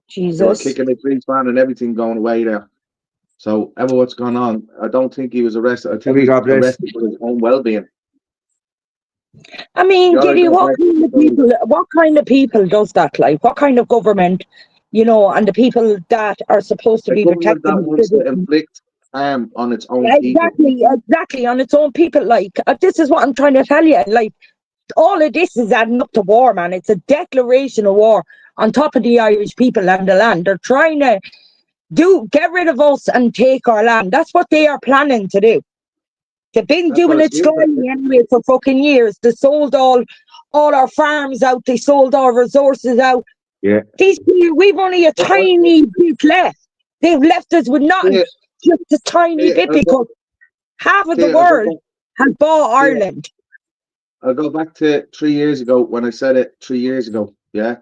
Jesus. They were kicking the police van and everything going away there. So ever what's gone on, I don't think he was arrested. I think he got arrested for his own well-being. I mean, Giddy, what kind of people does that? Like, what kind of government, and the people that are supposed to be protecting that wants to inflict harm on its own people. Exactly, on its own people. Like, this is what I'm trying to tell you. Like, all of this is adding up to war, man. It's a declaration of war on top of the Irish people and the land. They're trying to get rid of us and take our land. That's what they are planning to do. They've been doing it slowly anyway for fucking years. They sold all our farms out. They sold our resources out. Yeah. We've only a tiny bit left. They've left us with nothing. Just a tiny bit because half of the world has bought Ireland. I'll go back to 3 years ago when I said it 3 years ago. Yeah.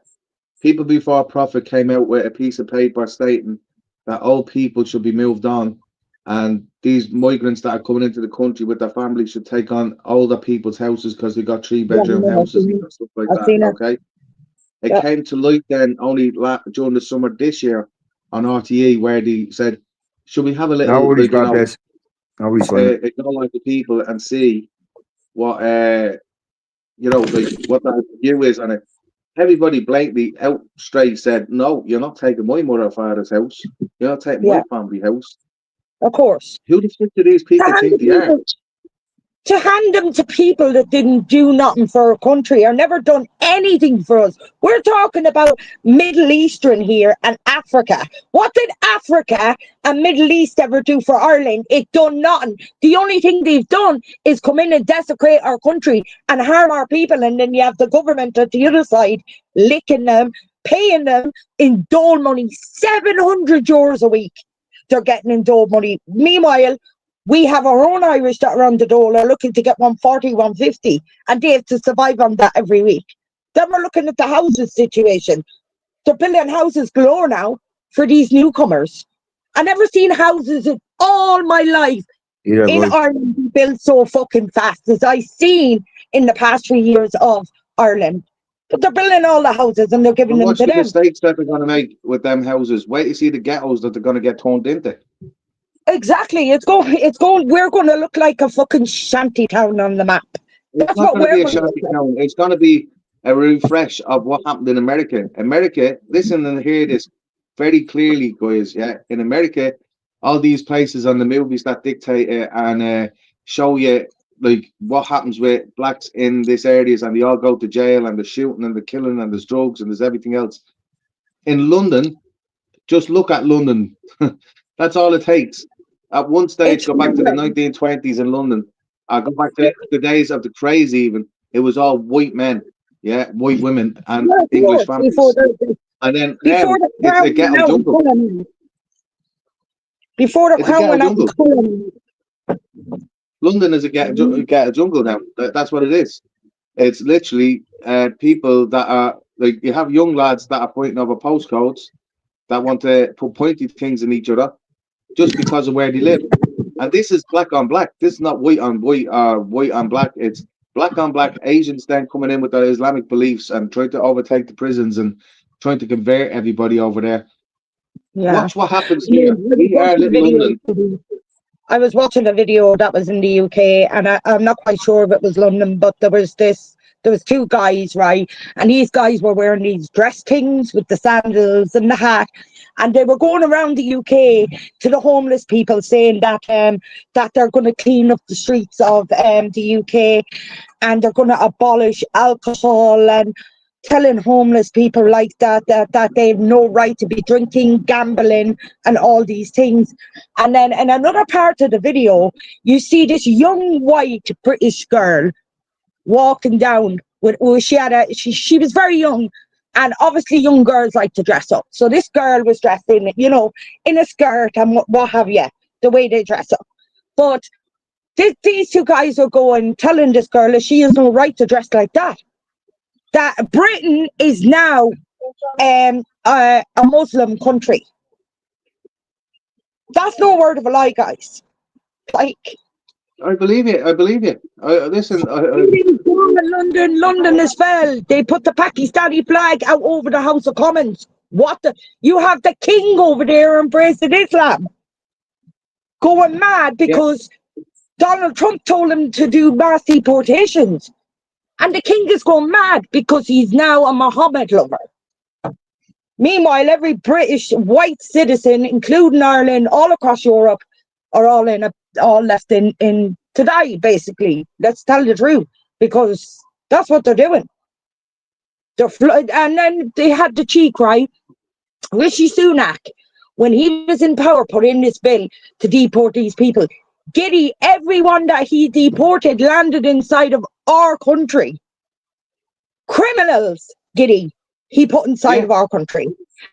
People Before Profit came out with a piece of paper stating that old people should be moved on. And these migrants that are coming into the country with their families should take on older people's houses because they got 3-bedroom houses and stuff like that. Okay. It came to light then only during the summer this year on RTE where they said, should we have a little go like the people and see what like what that view is on it. Everybody blatantly out straight said, no, you're not taking my mother or father's house. You're not taking my family house. Of course. Who the fuck do these people think they are? To hand them to people that didn't do nothing for our country or never done anything for us. We're talking about Middle Eastern here and Africa. What did Africa and Middle East ever do for Ireland? It done nothing. The only thing they've done is come in and desecrate our country and harm our people. And then you have the government at the other side licking them, paying them in dole money, €700 a week. They're getting in dole money. Meanwhile, we have our own Irish that are on the dole are looking to get 140, 150, and they have to survive on that every week. Then we're looking at the houses situation. They're building houses galore now for these newcomers. I never seen houses in all my life in Ireland be built so fucking fast as I seen in the past 3 years of Ireland. But they're building all the houses and they're giving them to them. What's the mistakes that they're going to make with them houses? Wait to see the ghettos that they're going to get turned into. Exactly. It's going. We're going to look like a fucking shanty town on the map. It's not going to be a shanty town. It's going to be a refresh of what happened in America. America, listen and hear this very clearly, guys. Yeah, in America, all these places on the movies that dictate it and show you like what happens with blacks in these areas, and they all go to jail, and the shooting and the killing, and there's drugs and there's everything else. In London, just look at London. That's all it takes. At one stage, go back to the 1920s in London. Go back to the days of the craze even. It was all white men, white women and English families. And then it's a ghetto jungle. Before the crown went out. London is a ghetto jungle now. That's what it is. It's literally people that are, like, you have young lads that are pointing over postcodes that want to put pointy things in each other. just because of where they live. And this is black on black. This is not white on white or white on black. It's black on black. Asians then coming in with their Islamic beliefs and trying to overtake the prisons and trying to convert everybody over there. Yeah. Watch what happens here. We are little London. I was watching a video that was in the UK, and I'm not quite sure if it was London, but there was two guys, right? And these guys were wearing these dress things with the sandals and the hat, and they were going around the UK to the homeless people saying that they're going to clean up the streets of the UK, and they're going to abolish alcohol, and telling homeless people like that they have no right to be drinking, gambling, and all these things. And then in another part of the video, you see this young white British girl walking down with she was very young, and obviously young girls like to dress up. So this girl was dressed in a skirt and what have you, the way they dress up. But these two guys are telling this girl that she has no right to dress like that. That Britain is now a Muslim country. That's no word of a lie, guys. Like, I believe you. Listen. London as well. They put the Pakistani flag out over the House of Commons. You have the king over there embracing Islam, going mad because Donald Trump told him to do mass deportations. And the king is going mad because he's now a Mohammed lover. Meanwhile, every British white citizen, including Ireland, all across Europe, are all left in to die, basically. Let's tell the truth, because that's what they're doing. And then they had the cheek, right? Rishi Sunak, when he was in power, put in this bill to deport these people. Giddy, everyone that he deported landed inside of our country. Criminals, Giddy, he put inside of our country.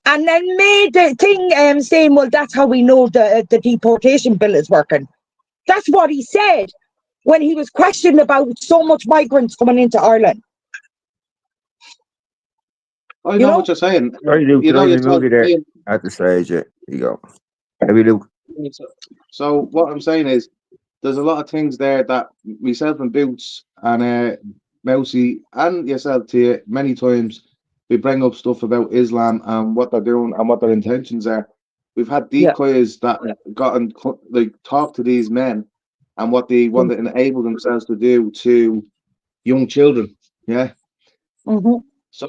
And then made the thing saying, well, that's how we know the deportation bill is working. That's what he said when he was questioned about so much migrants coming into Ireland. I know what you're saying. Sorry, Luke, you movie there at the stage. Yeah, you go. Maybe Luke. So what I'm saying is, there's a lot of things there that myself and Boots and Mousy and yourself to many times we bring up stuff about Islam and what they're doing and what their intentions are. We've had decoys that got and talk to these men and what they want to enable themselves to do to young children. Yeah. Mm-hmm. So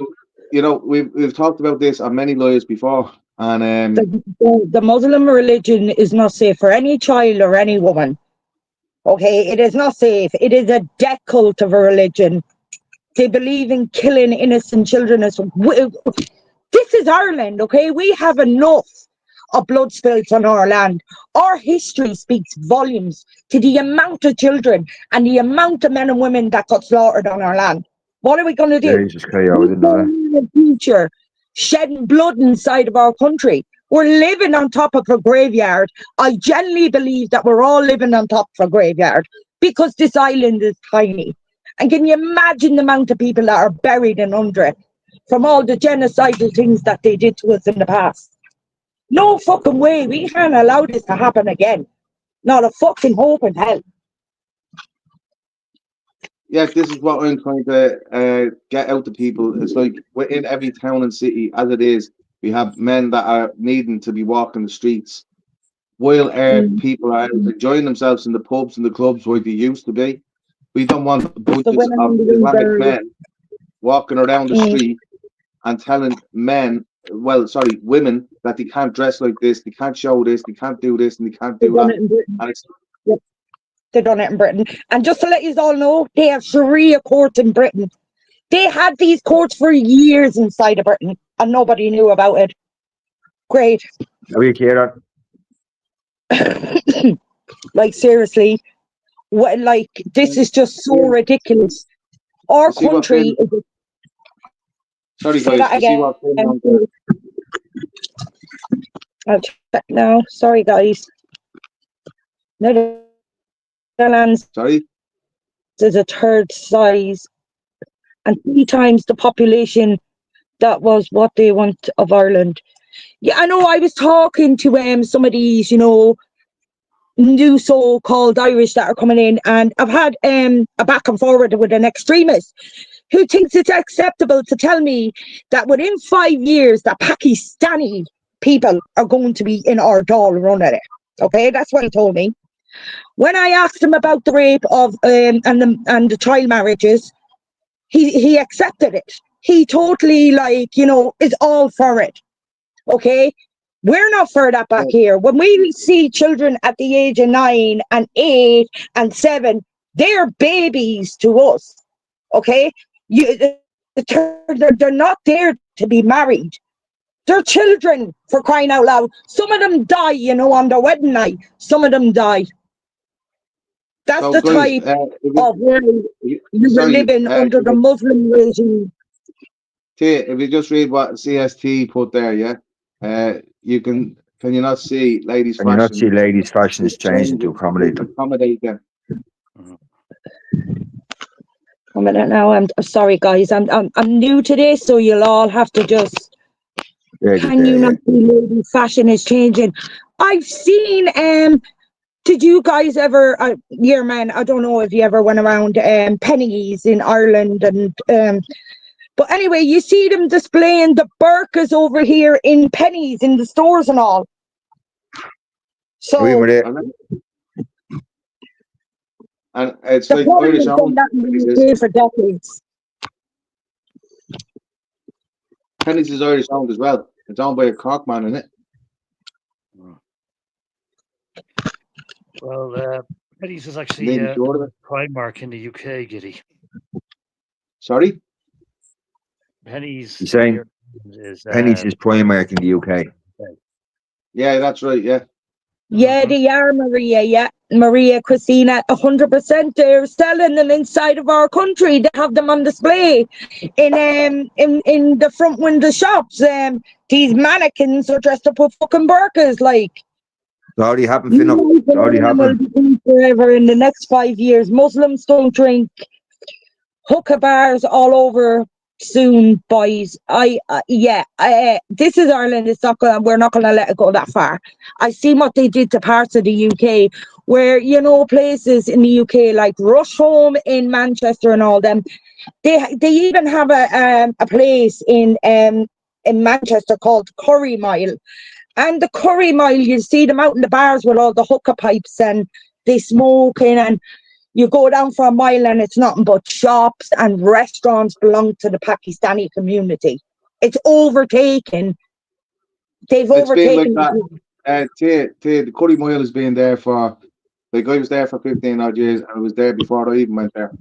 we've talked about this on many lives before, and the Muslim religion is not safe for any child or any woman. Okay, it is not safe. It is a death cult of a religion. They believe in killing innocent children. This is Ireland, okay? We have enough of blood spills on our land. Our history speaks volumes to the amount of children and the amount of men and women that got slaughtered on our land. What are we going to do? Jesus Christ, I didn't know that. In the future, shedding blood inside of our country. We're living on top of a graveyard. I genuinely believe that we're all living on top of a graveyard because this island is tiny. And can you imagine the amount of people that are buried in under it from all the genocidal things that they did to us in the past? No fucking way. We can't allow this to happen again. Not a fucking hope in hell. Yeah, this is what I'm trying to get out to people. It's like within every town and city, as it is, we have men that are needing to be walking the streets, while people are enjoying themselves in the pubs and the clubs where they used to be. We don't want bunches of Islamic men walking around the street and telling women that they can't dress like this, they can't show this, they can't do this, and they can't do that. They've done it in Britain. And just to let you all know, they have Sharia courts in Britain. They had these courts for years inside of Britain, and nobody knew about it. Great. Are we clear on? Like, seriously, this is just so ridiculous. Our country is... Sorry, guys. I'll check now. Sorry, guys. Netherlands is a third size and 3 times the population that was what they want of Ireland. Yeah, I know. I was talking to some of these, new so-called Irish that are coming in, and I've had a back and forward with an extremist who thinks it's acceptable to tell me that within 5 years that Pakistani people are going to be in our doll running it. Okay, that's what he told me. When I asked him about the rape of and the child marriages, he accepted it. He totally is all for it. Okay, we're not for that back here. When we see children at the age of 9 and 8 and 7, they're babies to us. Okay, they're not there to be married. They're children, for crying out loud. Some of them die, on their wedding night. Some of them die. That's So, the guys, type of world you were living under the Muslim regime. If you just read what CST put there, yeah, can you not see ladies' Can you not see fashion? ladies' fashion is changing to accommodate them? Accommodate them. A minute now. I'm sorry, guys. I'm new to this, so you'll all have to just. Can you not see lady fashion is changing? I've seen. Did you guys ever? Yeah, man. I don't know if you ever went around Pennies in Ireland, and but anyway, you see them displaying the burqas over here in Pennies in the stores and all. So. And it's the like Irish owned. For decades. Pennies is Irish owned as well. It's owned by a Cork man, isn't it? Well, Pennies is actually Primark in the UK, Giddy. Sorry? Pennies. You're saying Pennies is Primark in the UK. Yeah, that's right, yeah. Yeah, they are, Maria. Yeah, Maria, Christina, 100%. They're selling them inside of our country. They have them on display in the front window shops. These mannequins are dressed up with fucking burqas, like. It's already happened, Fino. It's already happened. Forever in the next 5 years. Muslims don't drink. Hookah bars all over soon, boys. This is Ireland. We're not gonna let it go that far. I see what they did to parts of the UK, where places in the UK like Rusholme in Manchester and all them. They even have a place in Manchester called Curry Mile, and the Curry Mile, you see them out in the bars with all the hookah pipes and they smoking, and you go down for a mile and it's nothing but shops and restaurants belong to the Pakistani community. It's overtaken. They've overtaken. Been like that. The Curry Mile has been there for, I was there for 15 odd years, and I was there before I even went there.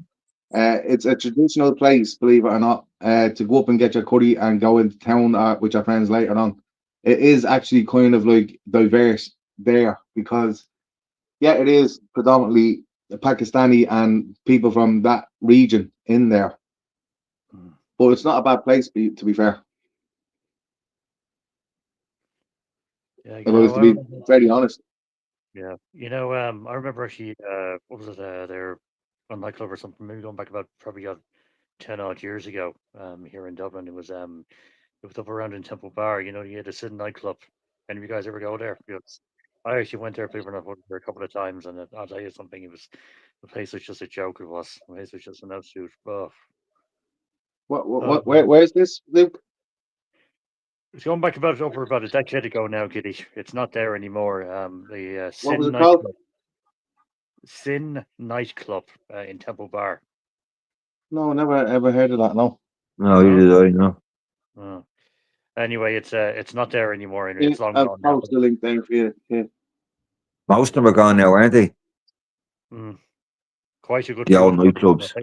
It's a traditional place, believe it or not, to go up and get your curry and go into town with your friends later on. It is actually kind of like diverse there because, it is predominantly Pakistani and people from that region in there. But it's not a bad place, to be fair. Yeah, to be very honest. Yeah, I remember actually, what was it? There, one nightclub or something, maybe going back about probably 10 odd years ago. Here in Dublin, it was up around in Temple Bar. You had a Sin nightclub. Any of you guys ever go there? Because I actually went there, believe it or not, a couple of times, and I'll tell you something. The place was just a joke. It was. The place was just an absolute buff. Where's this, Luke? It's going back about a decade ago now, Giddy. It's not there anymore. The Sin what was it called? Sin nightclub in Temple Bar. No, never ever heard of that. No. No, you did. I know. Oh. Anyway, it's not there anymore, and it's long gone now. Post the link there for you. Yeah. Most of them are gone now, aren't they? Quite a good. The old nightclubs.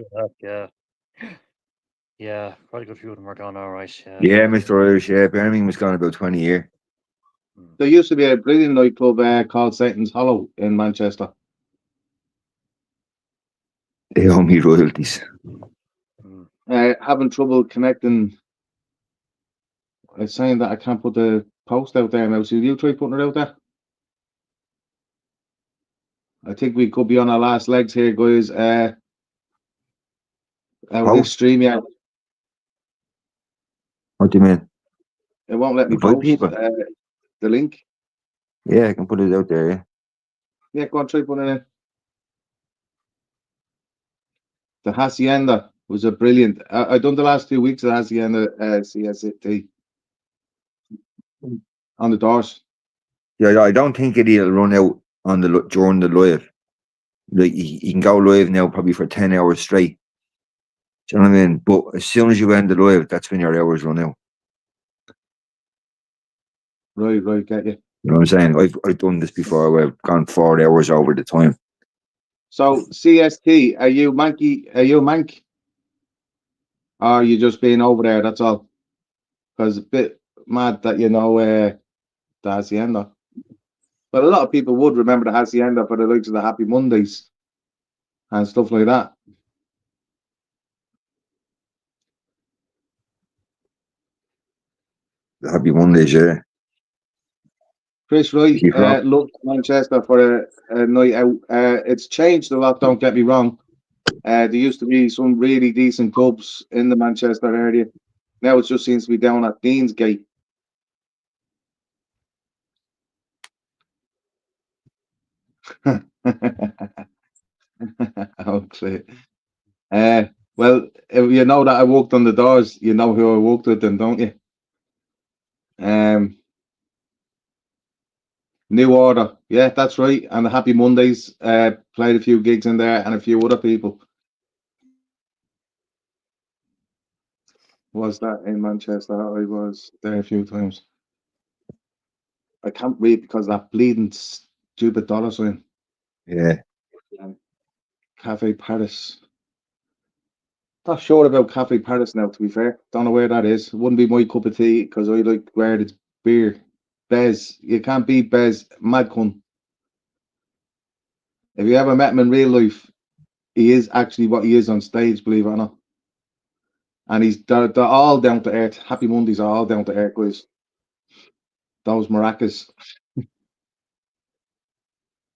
Yeah, quite a good few of them are gone. All right. Yeah, Mr. Irish. Yeah, Birmingham was gone about 20 years. There used to be a brilliant nightclub called Satan's Hollow in Manchester. They owe me royalties. Having trouble connecting. It's saying that I can't put the post out there now. So you try putting it out there? I think we could be on our last legs here, guys. This stream, yeah. What do you mean? It won't let me Invite post people. the link. Yeah, I can put it out there. Yeah. Yeah, go on, try putting it in. The Hacienda was a brilliant. I done the last 2 weeks of Hacienda CST on the doors. Yeah, I don't think it'll run out on during the live. Like you can go live now probably for 10 hours straight. Do you know what I mean? But as soon as you end the live, that's when your hours run out. Right, get you. You know what I'm saying? I've done this before where I've gone 4 hours over the time. So CST, are you manky? Are you mank? Or are you just being over there? That's all. Because a bit mad that you know the Hacienda. But a lot of people would remember the Hacienda for the likes of the Happy Mondays and stuff like that. The Happy Mondays, yeah. Chris Wright Keep up. looked Manchester for a night out. It's changed a lot, don't get me wrong. There used to be some really decent clubs in the Manchester area. Now it just seems to be down at Deansgate. Okay. Well, if you know that I walked on the doors, you know who I walked with, then, don't you? New Order, yeah, that's right. And the Happy Mondays played a few gigs in there, and a few other people. Was that in Manchester? I was there a few times. I can't read because of that bleeding stupid dollar sign. Yeah. Cafe Paris. Not sure about Cafe Paris now, to be fair. Don't know where that is. It wouldn't be my cup of tea because I like where it's beer. Bez. You can't beat Bez. Mad cunt. If you ever met him in real life, he is actually what he is on stage, believe it or not. And they're all down to earth. Happy Mondays are all down to earth, guys. Those maracas.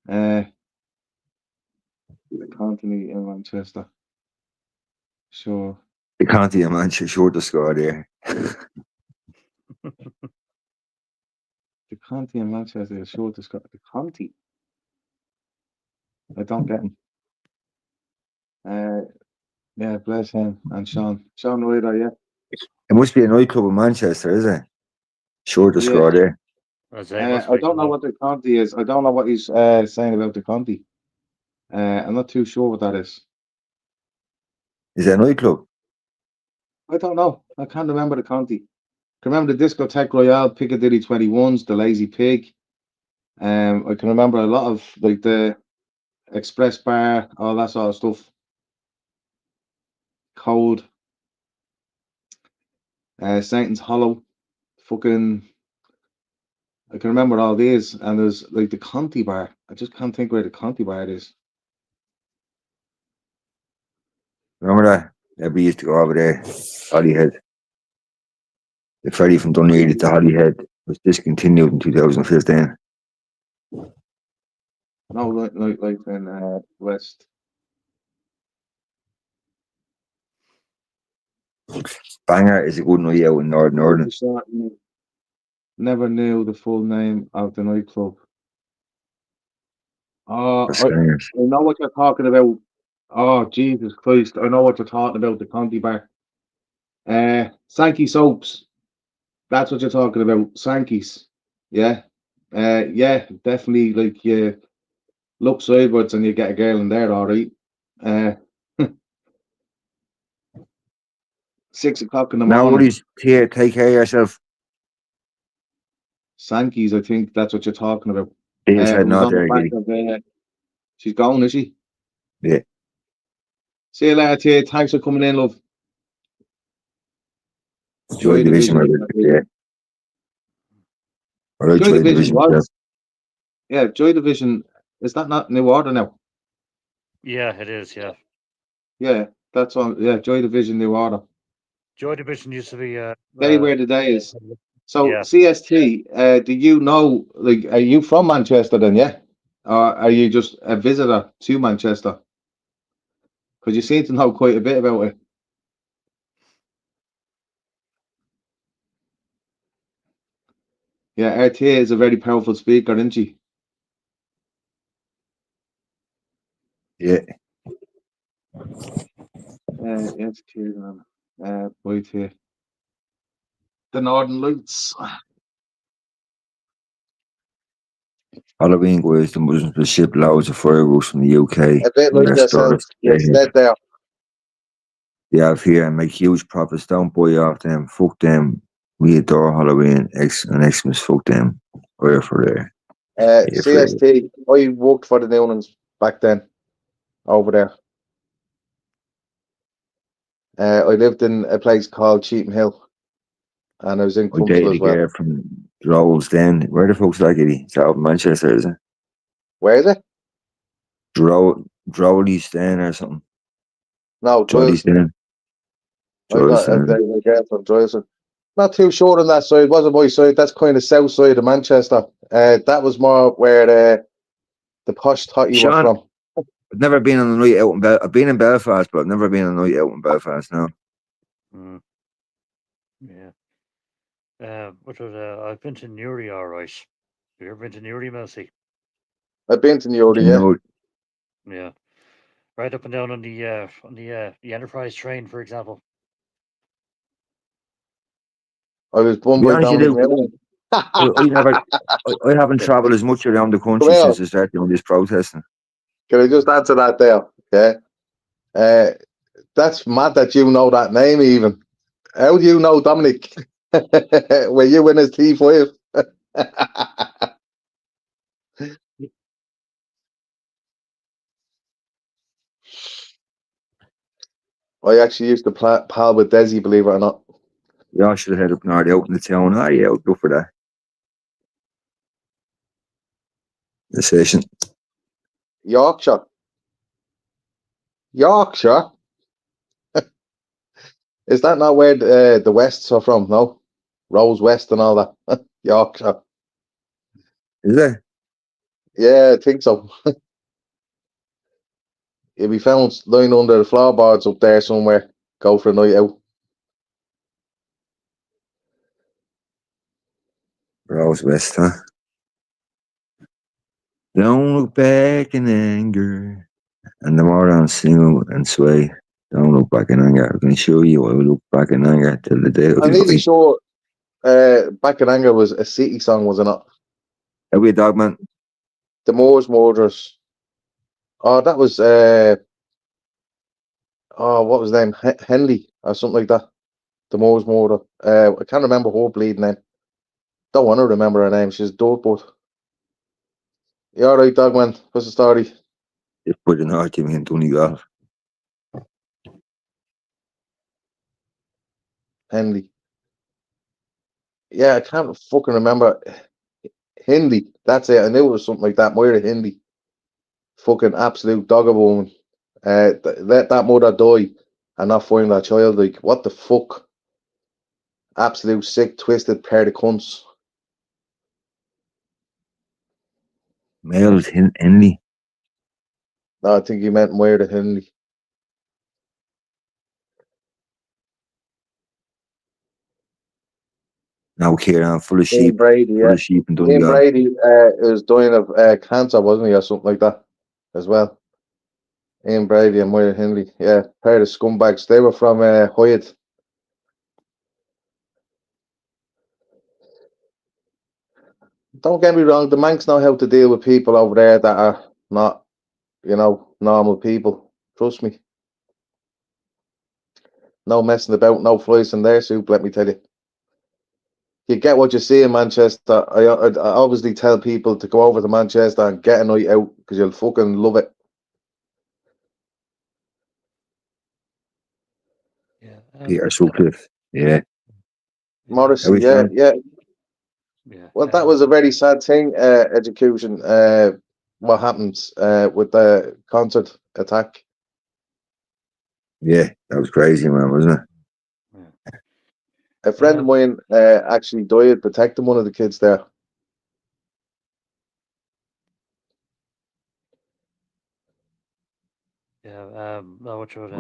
The County in Manchester. Sure. The Conti of Manchester short the score there. The County in Manchester is sure to score. The County. I don't get him. Yeah, bless him and Sean. Sean Ryder, yeah. It must be a nightclub in Manchester, is it? Short the Yeah. score there. I don't know what the Conti is. I don't know what he's saying about the Conti. I'm not too sure what that is. Is it a nightclub? I don't know. I can't remember the Conti. Can remember the Discotheque Royale, Piccadilly 21s, the Lazy Pig. I can remember a lot of like the Express Bar, all that sort of stuff. Code. Satan's Hollow. Fucking. I can remember all these, and there's like the Conti Bar. I just can't think where the Conti Bar is. Remember that? Yeah, we used to go over there, Holyhead. The ferry from Dunleary to Holyhead was discontinued in 2015. No, like in West. Banger is a good night out in Northern Ireland. Never knew the full name of the nightclub. Oh, For I Scangers. know what you're talking about. Oh, Jesus Christ. I know what you're talking about, the Conti Bar. Sankey Soaps. That's what you're talking about. Sankey's. Yeah. Yeah, definitely like you look sideways and you get a girl in there, all right. 6 o'clock in the Now, morning. worries, here, take care of yourself. Sankey's, I think that's what you're talking about. He was It heading was out on the there, back Giddy. of she's gone, is she? Yeah. See you later, Tia. Thanks for coming in, love. Joy Division, yeah. I like Joy Division myself. was. Yeah, Joy Division. Is that not New Order now? Yeah, it is. Yeah, Yeah, that's on. Yeah, Joy Division, New Order. Joy Division used to be. Day where the day is. So Yeah. CST, do you know? Like, are you from Manchester then? Yeah, or are you just a visitor to Manchester? Because you seem to know quite a bit about it. Yeah, RTA is a very powerful speaker, isn't she? Yeah. Yes, right here. The Northern Lights. Halloween was the Muslims will ship loads of fireworks from the UK A bit from like their yourself. stores. You said there. They have here and make huge profits. Don't buy off them. Fuck them. We adore Halloween and Xmas. Fuck them. We're for there. Yeah, for CST. I worked for the Newlands back then over there. I lived in a place called Cheetham Hill, and I was in I dated Crumpsall a as well. girl from Rolls then. Where the fuck's that, Giddy? It's out of Manchester, is it? Where is it? Drowley's then or something. No, Jolly's Droylsden. then. I got a girl from Droylsden. Not too sure on that side. Wasn't my side. That's kind of south side of Manchester. That was more where the posh thought you were Sean, from. I've never been on a night out in I've been in Belfast, but I've never been on a night out in Belfast, no. Mm. Yeah. What was I've been to Newry, all right. Have you ever been to Newry, Melcy? I've been to Newry, yeah. No, Yeah. Right up and down on the Enterprise train, for example. I was to born be by honest, you down in do. Newry. I haven't travelled as much around the country Well, since I started doing this protesting. can I just answer that there? Yeah. That's mad that you know that name even. How do you know Dominic? Were you in his T5? I actually used to pal with Desi, believe it or not. You all should have head up north out in the town. Oh yeah, I'll go for that. The session. Yorkshire. Yorkshire? Is that not where the Wests are from? No? Rose West and all that. Yorkshire. Is it? Yeah, I think so. You'll be found lying under the floorboards up there somewhere. Go for a night out. Rose West, huh? Don't look back in anger. And the more on sing and sway. Don't look back in anger. I can show you I will look back in anger till the day of I'm the nearly night. sure Back in Anger was a city song, was it not? Are we a dog man? The Moors Murders. Oh, that was what was his name? Henley or something like that. The Moors Murder. I can't remember her bleeding name. Don't want to remember her name. She's dope, but you alright, Dogman? What's the story? Just put an argument in Donegal. Henley. Yeah, I can't fucking remember. Hindi. That's it. I knew it was something like that. Moira Hindi. Fucking absolute dog of a woman. Let that mother die and not find that child. Like, what the fuck? Absolute sick, twisted pair of cunts. Males Henley. No, I think you meant Moira Hindi. Now Kieran full of Ian sheep. Brady, Full yeah. of sheep in Ian Donegal. Brady is dying of cancer, wasn't he, or something like that as well. Ian Brady and Moira Hindley, yeah, pair of scumbags. They were from Hyatt. Don't get me wrong, the Manx know how to deal with people over there that are not, normal people. Trust me. No messing about, no flies in their soup, let me tell you. You get what you see in Manchester. I obviously tell people to go over to Manchester and get a night out because you'll fucking love it. Yeah. Peter Sutcliffe. Yeah. Morrissey, How is yeah, that? yeah. Yeah. Well, that was a very sad thing, education. What happens with the concert attack? Yeah, that was crazy, man, wasn't it? Yeah. A friend of mine actually died protecting one of the kids there. Yeah. No, what should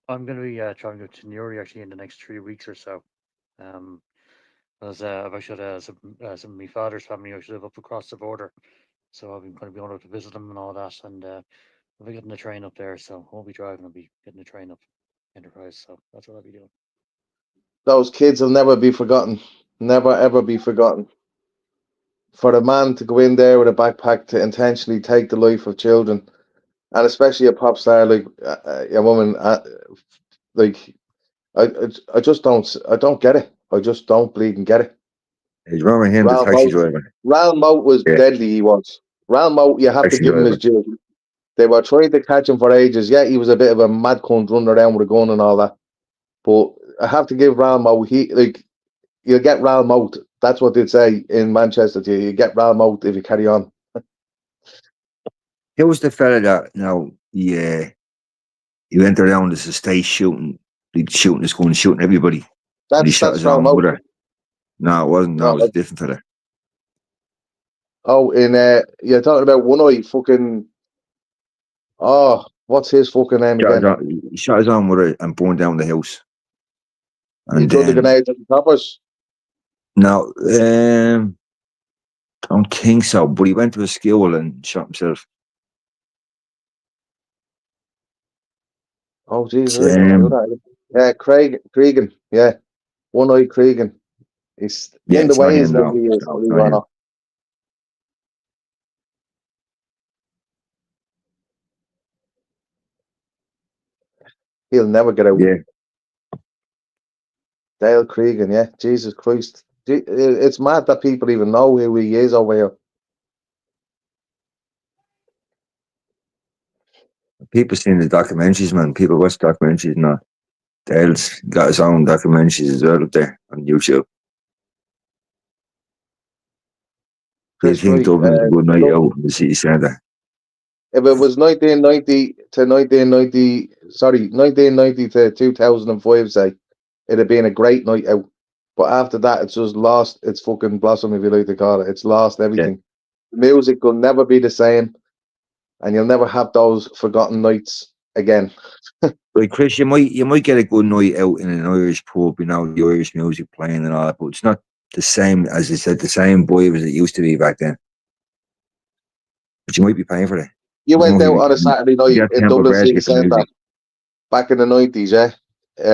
I'm going to be traveling to Newry actually in the next 3 weeks or so. As I've actually had some of my father's family actually live up across the border, so I've been going to be able to visit them and all that, and I'll be getting the train up there, so I won't be driving. I'll be getting the train up Enterprise, so that's what I'll be doing. Those kids will never be forgotten. Never ever be forgotten. For a man to go in there with a backpack to intentionally take the life of children, and especially a pop star like a woman, like I just don't get it. I just don't bleed and get it. He's remember him, the Ralph taxi Moat, driver. Ralph Moat was Yeah. deadly. He was. Ralph Moat, you have to Taxi give him his driver. due. They were trying to catch him for ages. Yeah, he was a bit of a mad cunt running around with a gun and all that. But I have to give Ralph Moat, you'll get Ralph Moat. That's what they'd say in Manchester to you. You get Ralph Moat if you carry on. He was the fella that he went around this estate shooting his gun, shooting everybody. And he shot That's his Ralph own Moat. mother. No, it wasn't. No, it was a different fella. Oh, you're talking about One Eye fucking. Oh, what's his fucking name again? He shot his own mother and burned down the house. He And threw the then, grenades at the toppers. no, don't think so. But he went to a school and shot himself. Oh, Jesus, I don't know that. Yeah, Cregan. Yeah, One Eye Cregan. He's Yeah, in the it's not ways him like now. he is. No, it's not him. He'll never get out. Yeah. Dale Cregan, yeah. Jesus Christ. It's mad that people even know who he is over here. People seen the documentaries, man. People watch documentaries and that. Dale's got his own documentaries as well up there on YouTube. Do you Chris think Wright, Dublin's a good night look, out in the city centre? if it was 1990 to 2005, say, it'd have been a great night out. But after that, it's just lost its fucking blossom, if you like to call it. It's lost everything. Music will never be the same, and you'll never have those forgotten nights again. Like Chris, you might get a good night out in an Irish pub, you know, the Irish music playing and all that, but it's not the same, as I said, the same vibe as it used to be back then. But you might be paying for it. You went out on a Saturday night in Dublin City Centre back in the 90s, yeah?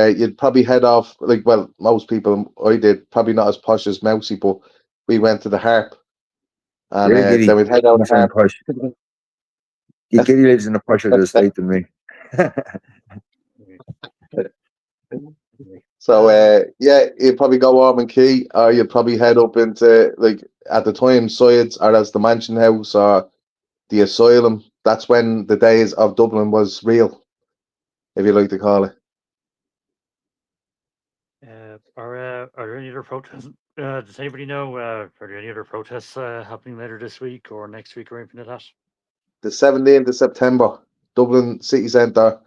You'd probably head off, like, well, most people, I did, probably not as posh as Mousy, but we went to the Harp. And then we'd head down the Harp. Giddy lives in a posher estate than me. So, yeah, you'd probably go Ormond Quay, or you'd probably head up into, like, at the time, Sides, or as the Mansion House, or the Asylum. That's when the days of Dublin was real, if you like to call it. Are there any other protests? Does anybody know? Are there any other protests happening later this week or next week or anything like that? The 17th of September, Dublin City Centre,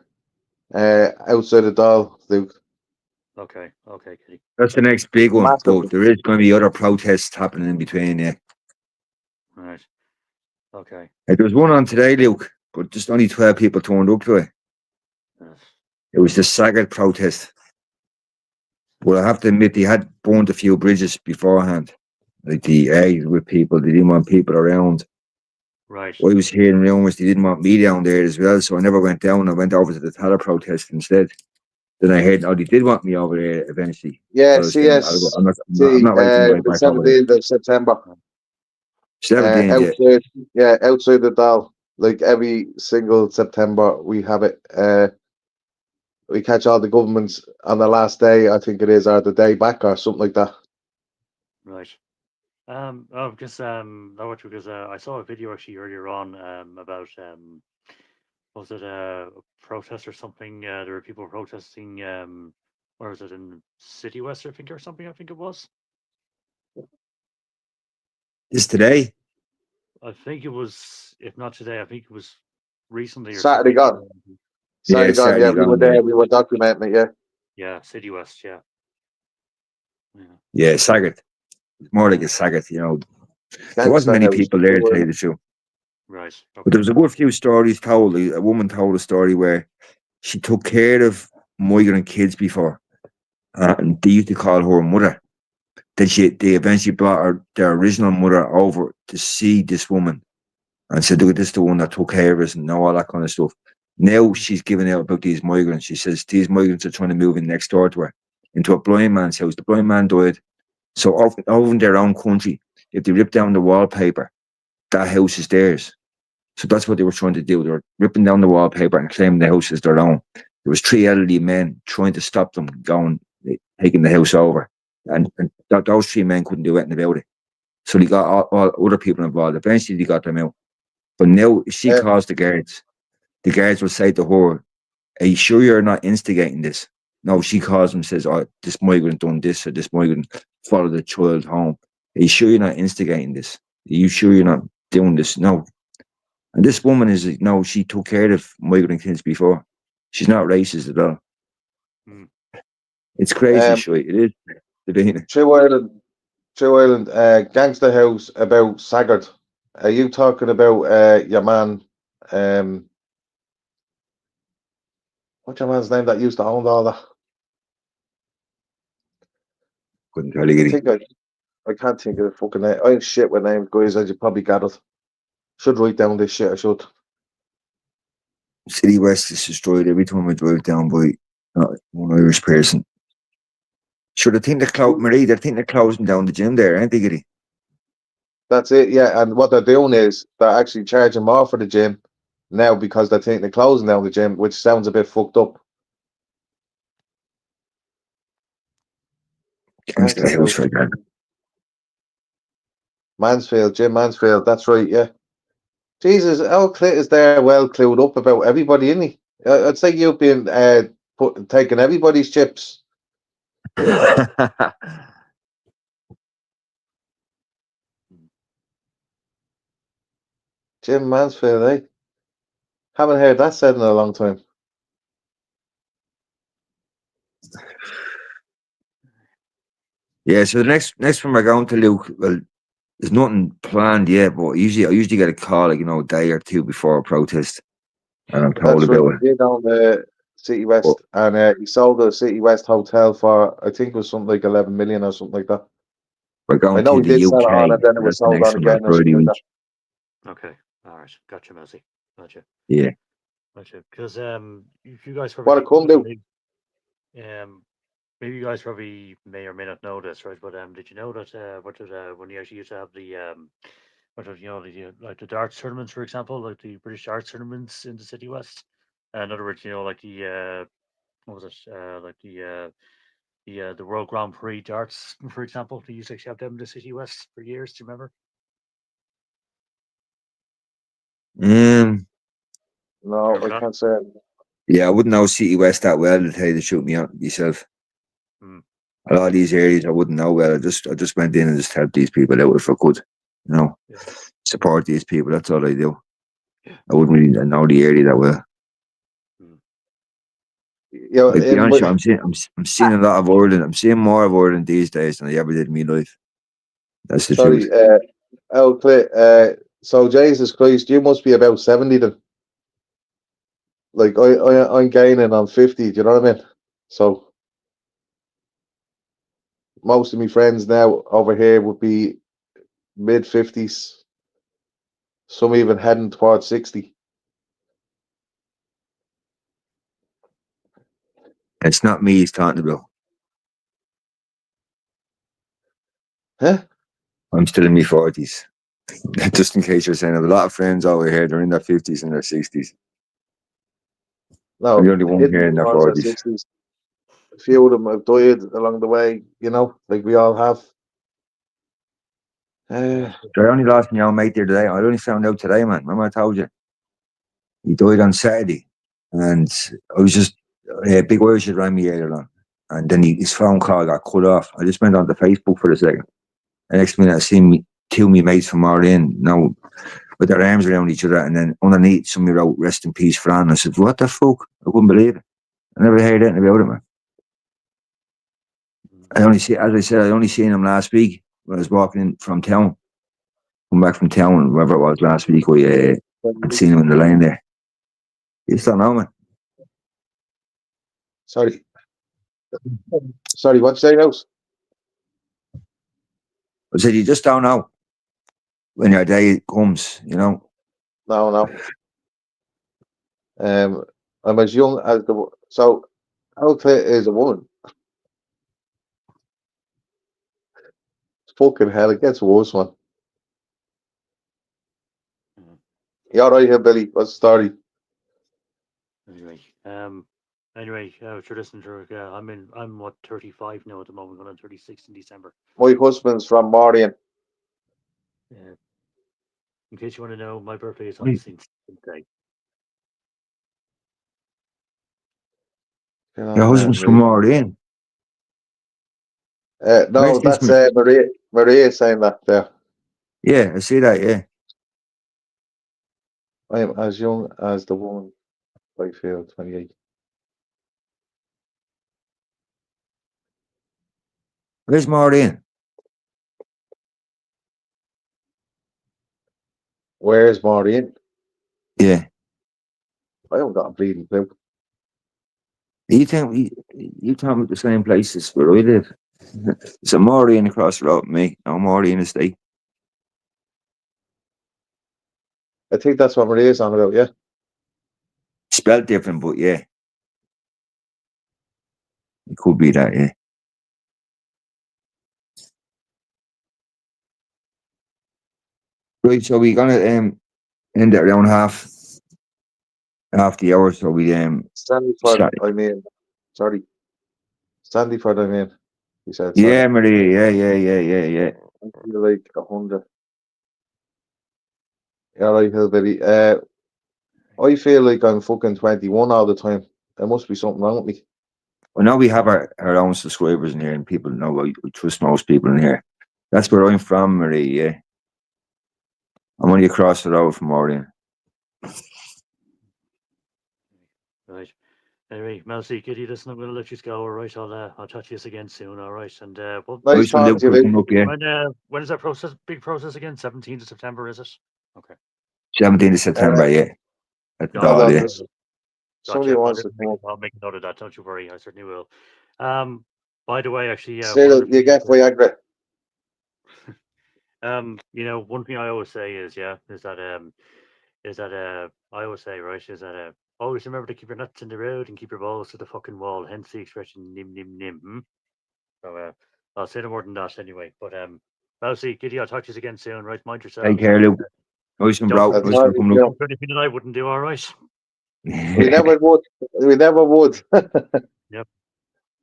outside the Dáil, Luke. Okay, Kitty. That's the next big one. Massive. But there is going to be other protests happening in between, yeah. Right. Okay. There was one on today, Luke, but just only 12 people turned up to it. Yes. It was the Saggart protest. Well, I have to admit, they had burned a few bridges beforehand. Like with people, they didn't want people around. Right. I was hearing rumours they didn't want me down there as well, so I never went down. I went over to the Tala protest instead. Then I heard, they did want me over there eventually. Yeah, So CS. I'm not waiting The back over there. 17th of September. 17, outside the Dáil. Like every single September, we have it. We catch all the governments on the last day, I think it is, or the day back, or something like that. Right. Because I saw a video actually earlier on about was it a protest or something? There were people protesting. Where was it, in City West, I think, or something? I think it was. Is today? I think it was. If not today, I think it was recently. Or Saturday something. gone. Saturday gone. Yeah, we were there. We were documenting it. Yeah. Yeah, City West. Yeah. Yeah, Saggart. More like a Saggart, you know. There wasn't many people there, to tell you the truth. Right. Okay. But there was a good few stories told. A woman told a story where she took care of migrant kids before, and they used to call her mother. Then they eventually brought their original mother over to see this woman and said, look, this is the one that took care of us and all that kind of stuff. Now she's giving out about these migrants. She says these migrants are trying to move in next door to her into a blind man's house. The blind man died. So over in their own country, if they rip down the wallpaper, that house is theirs. So that's what they were trying to do. They were ripping down the wallpaper and claiming the house is their own. There was 3 elderly men trying to stop them taking the house over. And those 3 men couldn't do anything about it. So they got all other people involved. Eventually they got them out. But now if she calls the guards will say to her, are you sure you're not instigating this? No, she calls them and says, oh, this migrant done this or this migrant followed the child home. Are you sure you're not instigating this? Are you sure you're not doing this? No. And this woman she took care of migrant kids before. She's not racist at all. Mm. It's crazy, shit. It is. True Ireland, Gangster House about Saggart. Are you talking about your man? What's your man's name that used to own all that? Couldn't tell you. I can't think of the fucking name. I'm shit with names, guys, as you probably gathered. Should write down this shit, I should. City West is destroyed every time I drive down by one Irish person. Sure, they think they're closing down the gym there, ain't they, Giddy? That's it, yeah. And what they're doing is they're actually charging more for the gym now because they think they're closing down the gym, which sounds a bit fucked up. Gangster House for that. Jim Mansfield, that's right, yeah. Jesus, Al Clit is there well clued up about everybody, isn't he? I'd say you've been taking everybody's chips. Jim Mansfield, eh? Haven't heard that said in a long time. Yeah, so the next one we're going to, Luke, well, there's nothing planned yet, but I usually get a call, like, a day or two before a protest, and I'm told about it. He did on the City West, and he sold the City West hotel for, I think it was something like 11 million or something like that. We're going I know to he the did sell it UK. on, and then it was sold on again or something like that. Okay, all right, gotcha, Messi, gotcha. Yeah. Gotcha. Because if you guys What a come do. Maybe you guys probably may or may not know this, right? But did you know that when you actually used to have the like the darts tournaments, for example, like the British darts tournaments in the City West? In other words, like the what was it? Like the World Grand Prix darts, for example. They used to actually have them in the City West for years. Do you remember? No, I can't say it. Yeah, I wouldn't know City West that well to tell you to shoot me out yourself. A lot of these areas I wouldn't know well. I just went in and just helped these people out if I could, support these people. That's all I do. I wouldn't really know the area that well. Yeah, to be honest, I'm seeing a lot of Ireland. I'm seeing more of Ireland these days than I ever did in my life. That's the truth. So Jesus Christ, you must be about 70 then. Like I'm gaining on 50. Do you know what I mean? So most of my friends now over here would be mid-50s. Some even heading towards 60. It's not me he's talking about. Huh? I'm still in my 40s. Just in case you're saying, I have a lot of friends over here, they're in their 50s and their 60s. No, I'm the only one here in their 40s. 60s. A few of them have died along the way, like we all have. I only lost my own mate there today. I only found out today, man. Remember I told you? He died on Saturday. And I was just, Big Irish had rang me earlier on. And then his phone call got cut off. I just went on the Facebook for a second. And next minute I seen two of my mates from Ireland now with their arms around each other. And then underneath somebody wrote, "Rest in peace, Fran." I said, what the fuck? I couldn't believe it. I never heard anything about it, man. As I said, I only seen him last week when I was walking in from town. Come back from town, wherever it was last week, I'd seen him in the lane there. You just don't know, man. Sorry, what'd you say, House? I said, you just don't know when your day comes, you know. No. I'm as young as the so Alta is a woman. Fucking hell, it gets worse, man. You all right here, Billy? What's the story? Anyway, if you're listening to I'm what 35 now at the moment, going on 36 in December. My husband's from Marion. In case you want to know, my birthday is on the same day. Your husband's from Maureen. No, Where's this that's Maria. Maria saying that there. Yeah, I see that, yeah. I am as young as the woman. I feel 28. Where's Maureen? Where's Marion? Yeah. I haven't got a bleeding clue. You think you talking about the same places where I live? It's a Maureen across the road from me. No Maureen Estate. I think that's what Maria's on about, yeah. Spelled different, but yeah. It could be that, yeah. Right, so we're gonna end it around half the hour, so we Sandyford, start. I mean, sorry. Sandyford, I mean. He said, Yeah, sorry. Maria, yeah. I feel like 100. Yeah, right, hillbilly. I feel like I'm fucking 21 all the time. There must be something wrong with me. Well, now we have our own subscribers in here, and people know we trust most people in here. That's where I'm from, Marie, yeah. I'm only across the road from Maureen. Right. Anyway, Mousy, Giddy, listen, I'm going to let you go. All right, I'll chat to you again soon. All right, and Nice talking to you, Luke. when is that process? Big process again? 17th of September, is it? Okay. 17th of September, yeah. At the Hold dog, on, yeah. somebody wants to come up. I'll make a note of that. Don't you worry. I certainly will. By the way, actually, Cyril, you get Viagra. one thing I always say is that I always say, right, is that always remember to keep your nuts in the road and keep your balls to the fucking wall. Hence the expression "nim nim nim." So I'll say no more than that anyway. But Mousy, Giddy, I'll talk to you again soon. Right, mind yourself. Take care, Luke. Nice and bro. That's Nice one from Luke. Don't do anything that I wouldn't do. All right. We never would. We never would. Yep.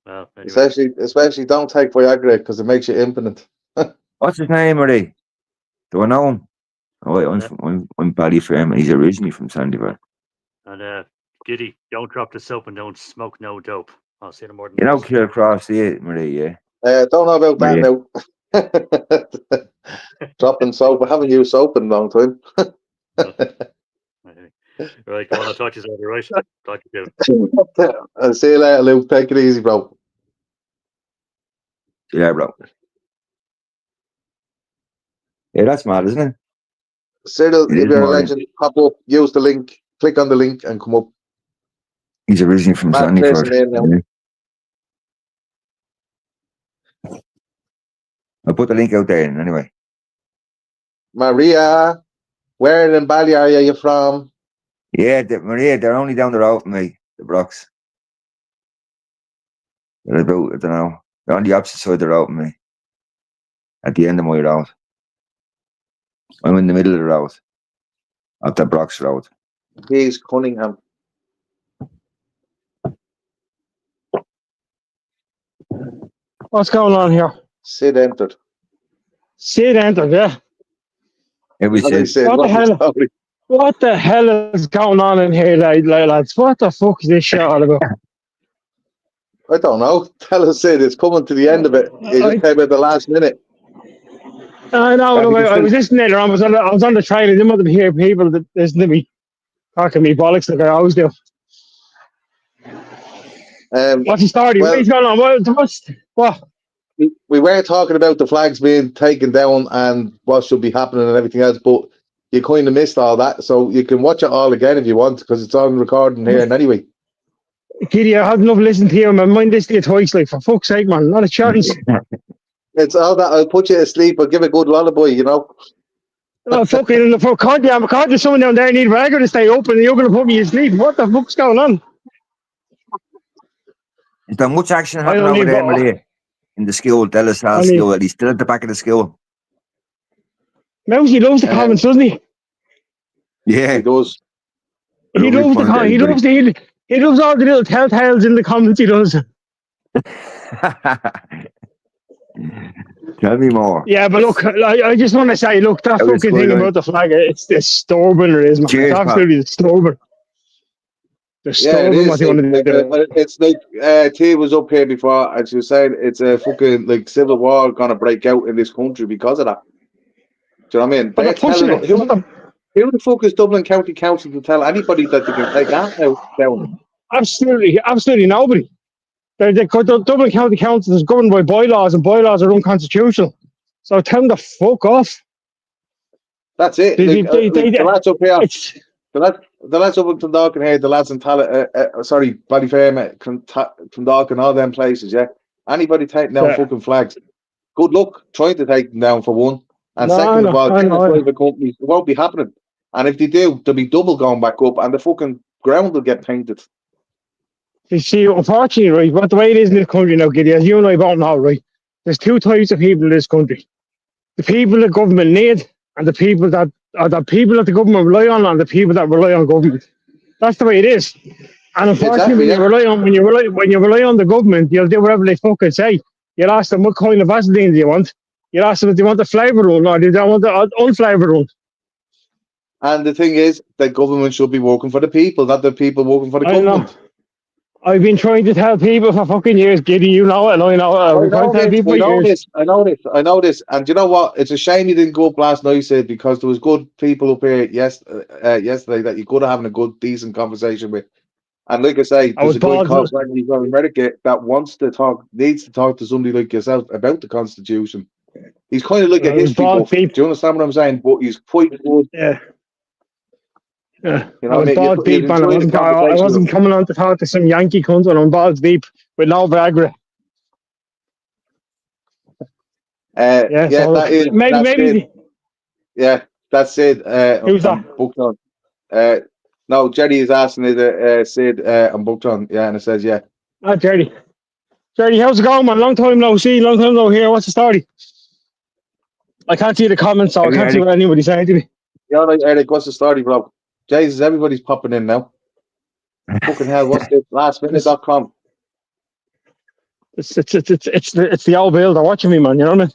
Well, anyway. Especially don't take Viagra because it makes you impotent. What's his name, Marie? Do I know him? Oh, wait, I'm Ballyfermot, and he's originally from Sandyford. And Giddy, don't drop the soap and don't smoke no dope. I'll say no more than You know, that. Kilcross, yeah, Marie, yeah. Don't know about that now. Dropping soap. I haven't used soap in a long time. Right, go on, I'll talk to you later, right? Talk to you soon. I'll see you later, Luke. Take it easy, bro. See you later, bro. Yeah, that's mad, isn't it? Cyril, It if is you're a Maureen. legend, pop up, use the link, click on the link and come up. He's originally from Matt Sandyford. Pearson in now. Yeah. I'll put the link out there anyway. Maria, where in Bali are you from? Yeah, Maria, they're only down the road from me, the Brocks. They're about, I don't know, they're on the opposite side of the road from me. At the end of my road. I'm in the middle of the road. At the Brocks Road. He's Cunningham. What's going on here? Sid entered. Sid entered, yeah. It was it. What the hell is going on in here, lads? What the fuck is this shit all about? I don't know. Tell us, Sid. It's coming to the end of it. It just came at the last minute. I know. Look, I was listening there. I was on the train. I didn't want to hear people that listen to me talking me bollocks like I always do. What's the story? What's going on? What? We were talking about the flags being taken down and what should be happening and everything else, but you kind of missed all that. So you can watch it all again if you want because it's on recording here. And anyway, Kitty, I had enough listening to you. My mind listening to you twice. Like, for fuck's sake, man. Not a chance. It's all that. I'll put you to sleep. I'll give a good lullaby, you know. Oh, fucking, for God, there's someone down there need Viagra to stay open and you're going to put me to sleep. What the fuck's going on? Is there much action I happening don't over need there, what. Maria? In the school, Dallas I House need. school. He's still at the back of the school. Mousy loves the comments, doesn't he? Yeah. He does. He Lovely loves the point, comments. everybody. He loves all the little telltales in the comments. He does. Tell me more. Yeah, but look, I just want to say, look, that How is fucking thing going on? about the flag, it's disturbing, it is, man. It's Cheers, pal. absolutely disturbing. Yeah, it Disturbing is. what they want to do. It's like T was up here before, and she was saying it's a fucking like civil war gonna break out in this country because of that. Do you know what I mean? But They're they're pushing telling it. who the fuck is Dublin County Council to tell anybody that they can take that out down? Absolutely nobody. The Dublin County Council is governed by bylaws, and bylaws are unconstitutional. So tell them to fuck off. That's it. They, Like, they, they, like the lads up here, it's, the lads up in Clondalkin here, the lads in Ballyfermot, Clondalkin, all them places. Yeah, anybody taking down Yeah. fucking flags, good luck trying to take them down for one. And No, second of all, I know. private companies, it won't be happening. And if they do, there'll be double going back up, and the fucking ground will get painted. You see, unfortunately, right, what the way it is in this country now, Giddy, as you and I both know, right, there's two types of people in this country. The people the government need, and the people that the government rely on, and the people that rely on government. That's the way it is. And unfortunately, Exactly, yeah. when you rely on the government, you'll do whatever they fucking say. You'll ask them what kind of Vaseline do you want. You'll ask them if they want the flavoured one or they don't want the unflavoured one. And the thing is, the government should be working for the people, not the people working for the I know. government. I've been trying to tell people for fucking years, Giddy, you know it, and I know it. I've been trying to tell people for years. I know this. And you know what? It's a shame you didn't go up last night, Sid, because there was good people up here yesterday that you could have having a good, decent conversation with. And like I say, there's a guy called Randy from America that needs to talk to somebody like yourself about the Constitution. He's kind of like a history buff. Do you understand what I'm saying? But he's quite good. Yeah. Yeah, You know I was balls deep, man. I wasn't coming on to talk to some Yankee cunt when I'm balls deep with no Viagra. Yeah, so that is maybe. Yeah, that's it. Who's I'm booked on. No, Jerry is asking it. Sid, I'm booked on. Yeah, and it says yeah. Ah, Jerry, how's it going, man? Long time no see, long time no hear. What's the story? I can't see the comments, so I can't see what anybody's saying to me. Yeah, right, Eric, what's the story, bro? Jesus, everybody's popping in now. Fucking hell, what's the lastminute.com? It's the old Bill. They're watching me, man. You know what I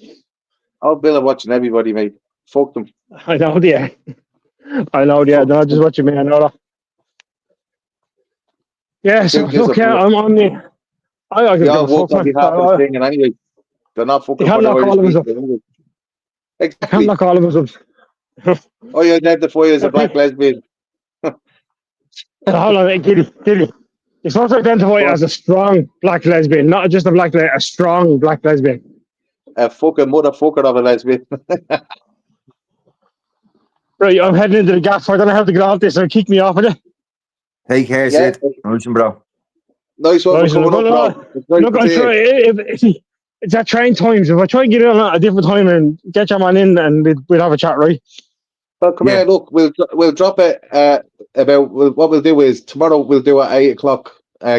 mean? Old Bill are watching everybody, mate. Fuck them. I know, yeah. No, just watching me. I know that. Yeah, so look, yeah, I'm on the. I can all work on behalf of the thing, and anyway, they're not fucking for the Irish people. Exactly. They can't knock all of us up. Oh, you identify as a black lesbian. Hold on, Giddy. You're supposed to identify as a strong black lesbian, not just a strong black lesbian. A fucking motherfucker of a lesbian. Right, I'm heading into the gaff. I don't know how to get off this, so kick me off of it. Take care, Sid. Listen, bro. Nice one for coming up, bro. Look, I'll try. It's at train times. If I try and get it on a different time and get your man in, and we'll have a chat, right? Well, come here. Look, we'll drop it. What we'll do is tomorrow we'll do at 8 o'clock.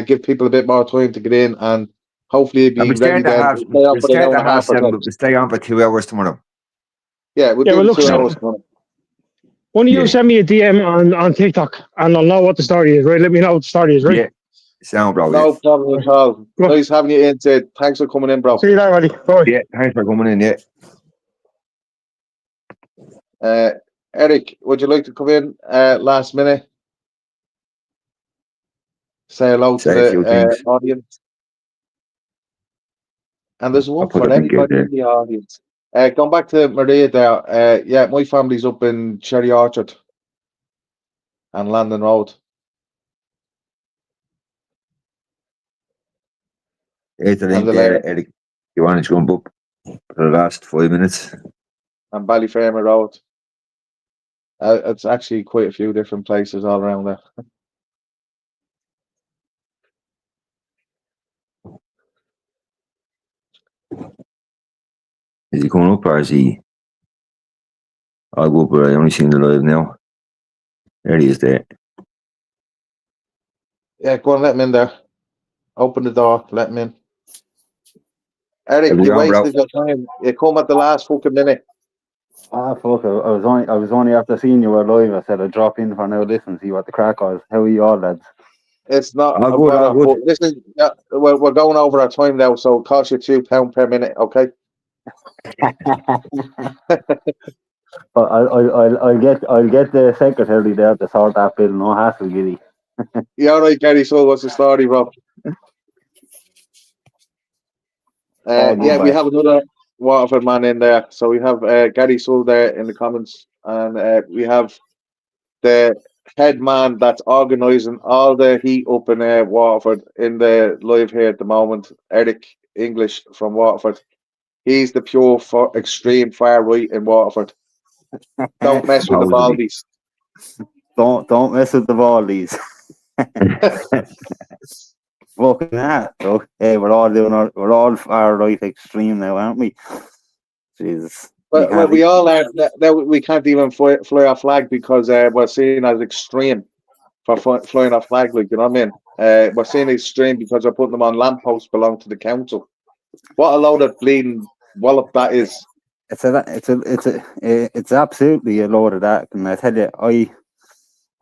Give people a bit more time to get in, and hopefully be ready. We'll stay on for 2 hours tomorrow. Yeah, we'll do 2 hours tomorrow. Why don't you send me a DM on TikTok, and I'll know what the story is, right? Let me know what the story is, right? Yeah. Sound, bro. No problem at all. Nice having you in, Sid. Thanks for coming in, bro. See you there, buddy. Bye. Yeah, thanks for coming in, yeah. Eric, would you like to come in last minute? Say hello to the audience. And there's one for anybody in the audience. Going back to Maria there, yeah, my family's up in Cherry Orchard and Landon Road. Here's the link there, Eric. You want to jump up for the last 5 minutes? And Ballyfermot Road. It's actually quite a few different places all around there. Is he coming up or is he? I'll go up, but I only seen the live now. There he is there. Yeah, go on, let him in there. Open the door, let him in. Eric, How's it you going, bro? wasted your time. You come at the last fucking minute. Ah, fuck, I was only after seeing you were live. I said I'd drop in for now, listen, see what the crack was. How are you all, lads? It's not All a good, all bother. good. But listen, yeah, we're going over our time now, so it costs you £2 per minute, okay? But I'll get the secretary there to sort that bill. No hassle, Giddy. You all right, Gary? So what's the story, bro? All good, Yeah, we back. have another Waterford man in there. So we have Gary Sull there in the comments, and we have the head man that's organising all the heat up in Waterford in the live here at the moment, Eric English from Waterford. He's the pure extreme far right in Waterford. Don't mess with the Supposedly. Baldies. Don't mess with the Baldies. Fucking that, though. Hey, we're all far right extreme now, aren't we? Jesus. Well, we all are. Now we can't even fly our flag because we're seen as extreme for flying our flag. Like, you know what I mean? We're seen extreme because we're putting them on lampposts belong to the council. What a load of bleeding wallop that is. It's absolutely a load of that. And I tell you,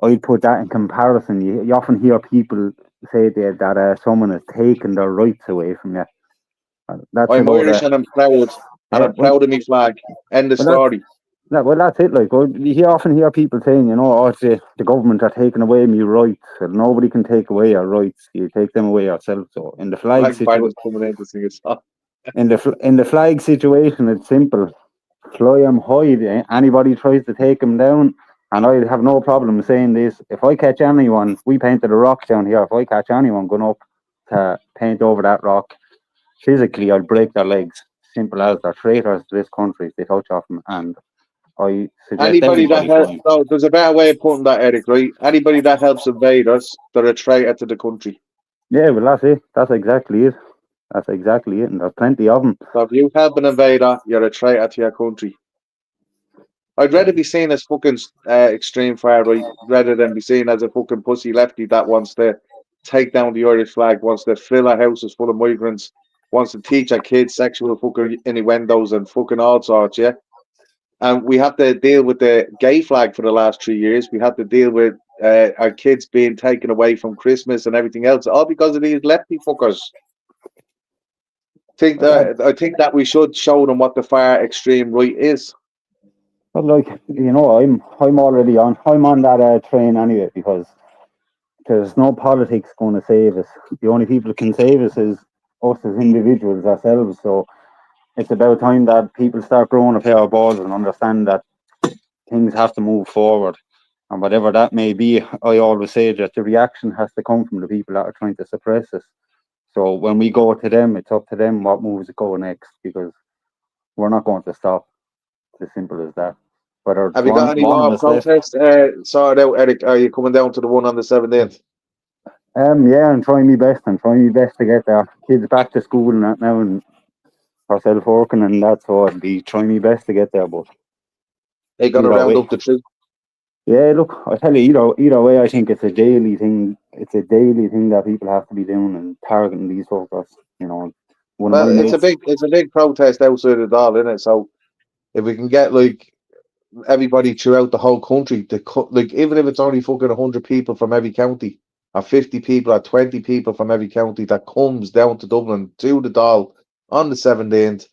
I'd put that in comparison. You often hear people say that someone has taken their rights away from you. That's I'm Irish and I'm proud, and I'm proud of my flag. End of story. Well, that's it. Like, you often hear people saying, the government are taking away my rights. And nobody can take away your rights. You take them away yourself. So in the flag situation, coming in to sing a song. in the flag situation, it's simple. Fly them high. Anybody tries to take them down, and I have no problem saying this. If I catch anyone, we painted a rock down here. If I catch anyone going up to paint over that rock, physically, I'll break their legs. Simple as. They're traitors to this country if they touch off them. And I suggest Anybody that helps, no, there's a better way of putting that, Eric, right? Anybody that helps invade us, they're a traitor to the country. Yeah, well, that's it. That's exactly it. That's exactly it. And there's plenty of them. So if you help an invader, you're a traitor to your country. I'd rather be seen as fucking extreme far right rather than be seen as a fucking pussy lefty that wants to take down the Irish flag, wants to fill our houses full of migrants, wants to teach our kids sexual fucking innuendos and fucking all sorts, yeah? And we have to deal with the gay flag for the last 3 years. We have to deal with our kids being taken away from Christmas and everything else, all because of these lefty fuckers. I think that we should show them what the far extreme right is. But like, I'm already on. I'm on that train anyway because there's no politics going to save us. The only people who can save us is us as individuals ourselves. So it's about time that people start growing a pair of balls and understand that things have to move forward. And whatever that may be, I always say that the reaction has to come from the people that are trying to suppress us. So when we go to them, it's up to them what moves go next, because we're not going to stop. It's as simple as that. Have you got any more protests sorted out, Eric? Are you coming down to the one on the 17th? Yeah, I'm trying my best. I'm trying my best to get our kids back to school and that now, and ourselves working and that. So I'd be trying my best to get there. But they got to round up the troops. Yeah, look, I tell you, either way, I think it's a daily thing. It's a daily thing that people have to be doing and targeting these folks. Well, it's a big protest outside of Dáil, isn't it? So if we can get like everybody throughout the whole country to cut, like, even if it's only fucking 100 people from every county, or 50 people, or 20 people from every county that comes down to Dublin to the Dáil on the 17th,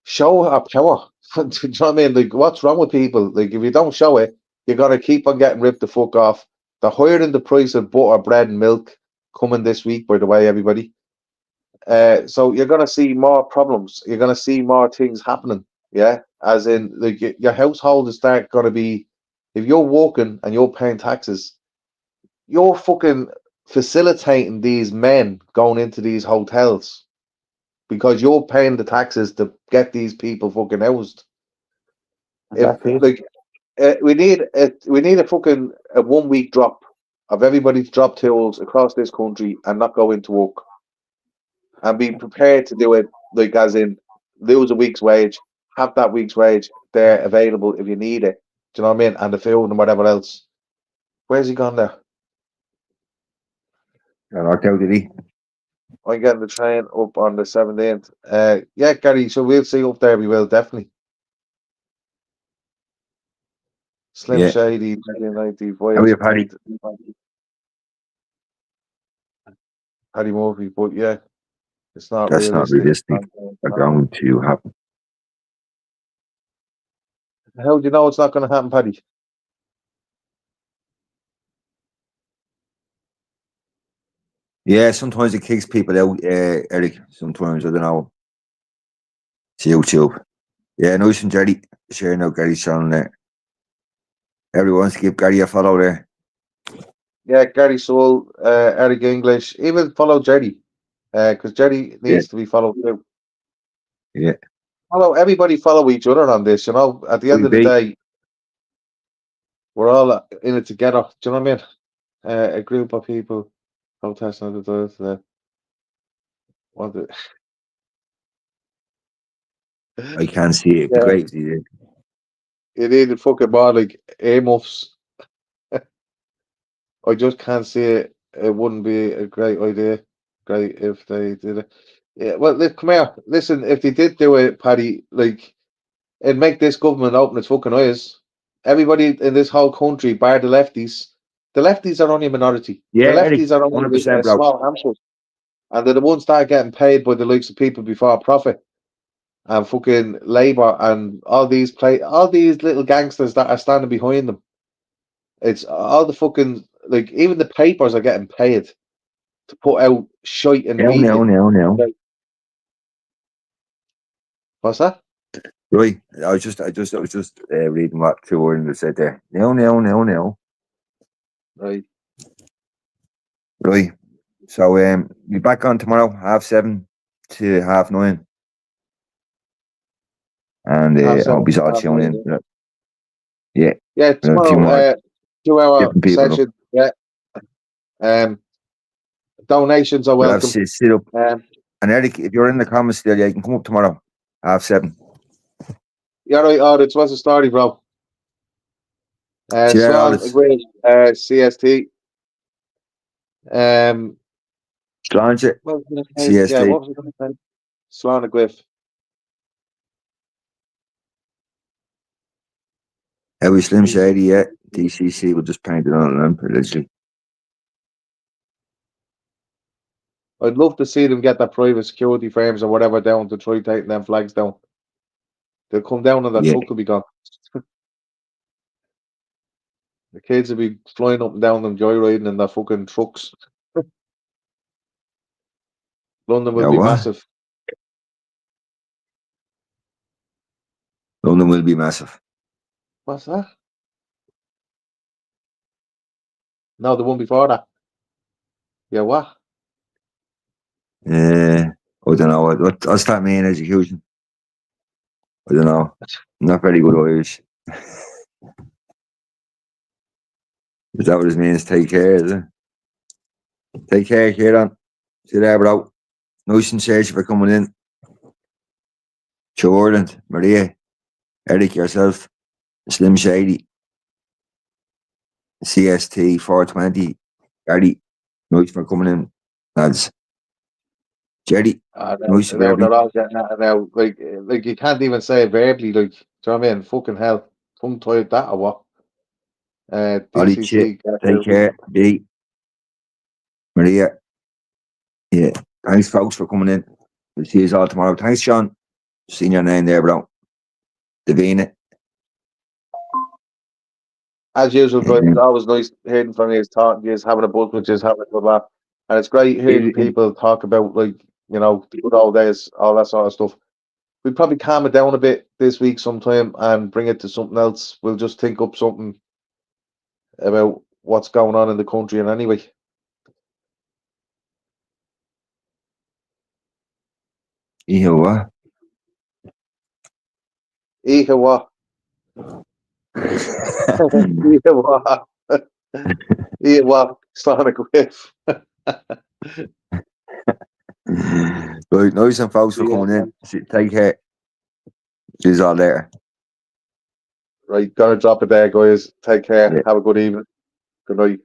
show our power. Do you know what I mean? Like, what's wrong with people? Like, if you don't show it, you're gonna keep on getting ripped the fuck off. They're higher than the price of butter, bread, and milk coming this week, by the way, everybody. So you're gonna see more problems. You're gonna see more things happening. Yeah, as in, like, your household is going to be, if you're working and you're paying taxes, you're fucking facilitating these men going into these hotels because you're paying the taxes to get these people fucking housed. We need a fucking 1 week drop of everybody's drop tools across this country and not go into work, and be prepared to do it, like, as in, lose a week's wage, have that week's wage there available if you need it. Do you know what I mean? And the food and whatever else. Where's he gone there? Got knocked out, did he? I'm getting the train up on the 17th. Yeah, Gary, so we'll see you up there. We will, definitely. Slim Yeah. Shady, 1995. How are you, Paddy? Paddy Murphy, but yeah, it's not That's not realistic. Are going to happen. How do you know it's not going to happen, Paddy? Yeah, sometimes it kicks people out, Eric. Sometimes, I don't know. It's YouTube. Yeah, nice and Jerry sharing out Gary's channel there. Everyone wants to give Gary a follow there. Yeah, Gary Soul, Eric English, even follow Jerry, because Jerry needs to be followed too. Yeah. Everybody follow each other on this, you know. At the end of the day, we're all in it together. Do you know what I mean? A group of people protesting I can't see it. Yeah. Great. You need fucking more like earmuffs. I just can't see it. It wouldn't be a great idea. Great if they did it. Yeah, well, come here. Listen, if they did do it, Paddy, like, it'd make this government open its fucking eyes. Everybody in this whole country, bar the lefties are only a minority. Yeah, the lefties are only 100%, a bro. small handful. And they're the ones that are getting paid by the likes of people before profit. And fucking Labour and all these little gangsters that are standing behind them. It's all the fucking, like, even the papers are getting paid to put out shite in the media. No. What's that? Right. I was just reading what True Ireland said there. No. Right. Right. So be back on tomorrow, 7:30 to 9:30. And I'll be all tuning in. Yeah. Yeah, tomorrow, 2-hour different people, session. Yeah. Donations are We'll have welcome. sit up. And Eric, if you're in the comments still, yeah, you can come up tomorrow, 7:30. Yeah, right. Oh, it's what's the story, bro? Slán agreed. CST. Slán, CST. Yeah, what was it going to say? Slán agreed. How we Slim Shady, yeah. DCC will just paint it on them, literally. I'd love to see them get that private security frames or whatever down to try taking them flags down. They'll come down and the truck will be gone. The kids will be flying up and down them, joyriding in their fucking trucks. London will be massive. London will be massive. What's that? No, the one before that. Yeah, what? I don't know. What's that mean, execution? I don't know. I'm not very good Irish. Is that what it means? Take care, is it? Take care, Kieran. See you there, bro. Nice and safe for coming in. True Ireland, Maria, Eric, yourself, Slim Shady, CST 420, Gary, nice for coming in, lads. Jerry, nice they're all getting at it now. Like you can't even say it verbally. Like, do you know what I mean? Fucking hell, tongue tied that or what? DCC, take care, B. Maria. Yeah, thanks, folks, for coming in. We'll see you all tomorrow. Thanks, Sean. Seeing your name there, bro. Davina. As usual, guys, it's always nice hearing from you, talking to you, having a buzz with you, having a good laugh. And it's great hearing people talk about, like, you know, the good old days, all that sort of stuff. We'll probably calm it down a bit this week sometime and bring it to something else. We'll just think up something about what's going on in the country. And anyway, Ihawa. Ihawa. Ihawa. Ihawa. Sonic Whiff. Right, nice and folks for coming in. Take care. See you all later. Right, gonna drop it there, guys. Take care. Yeah. Have a good evening. Good night.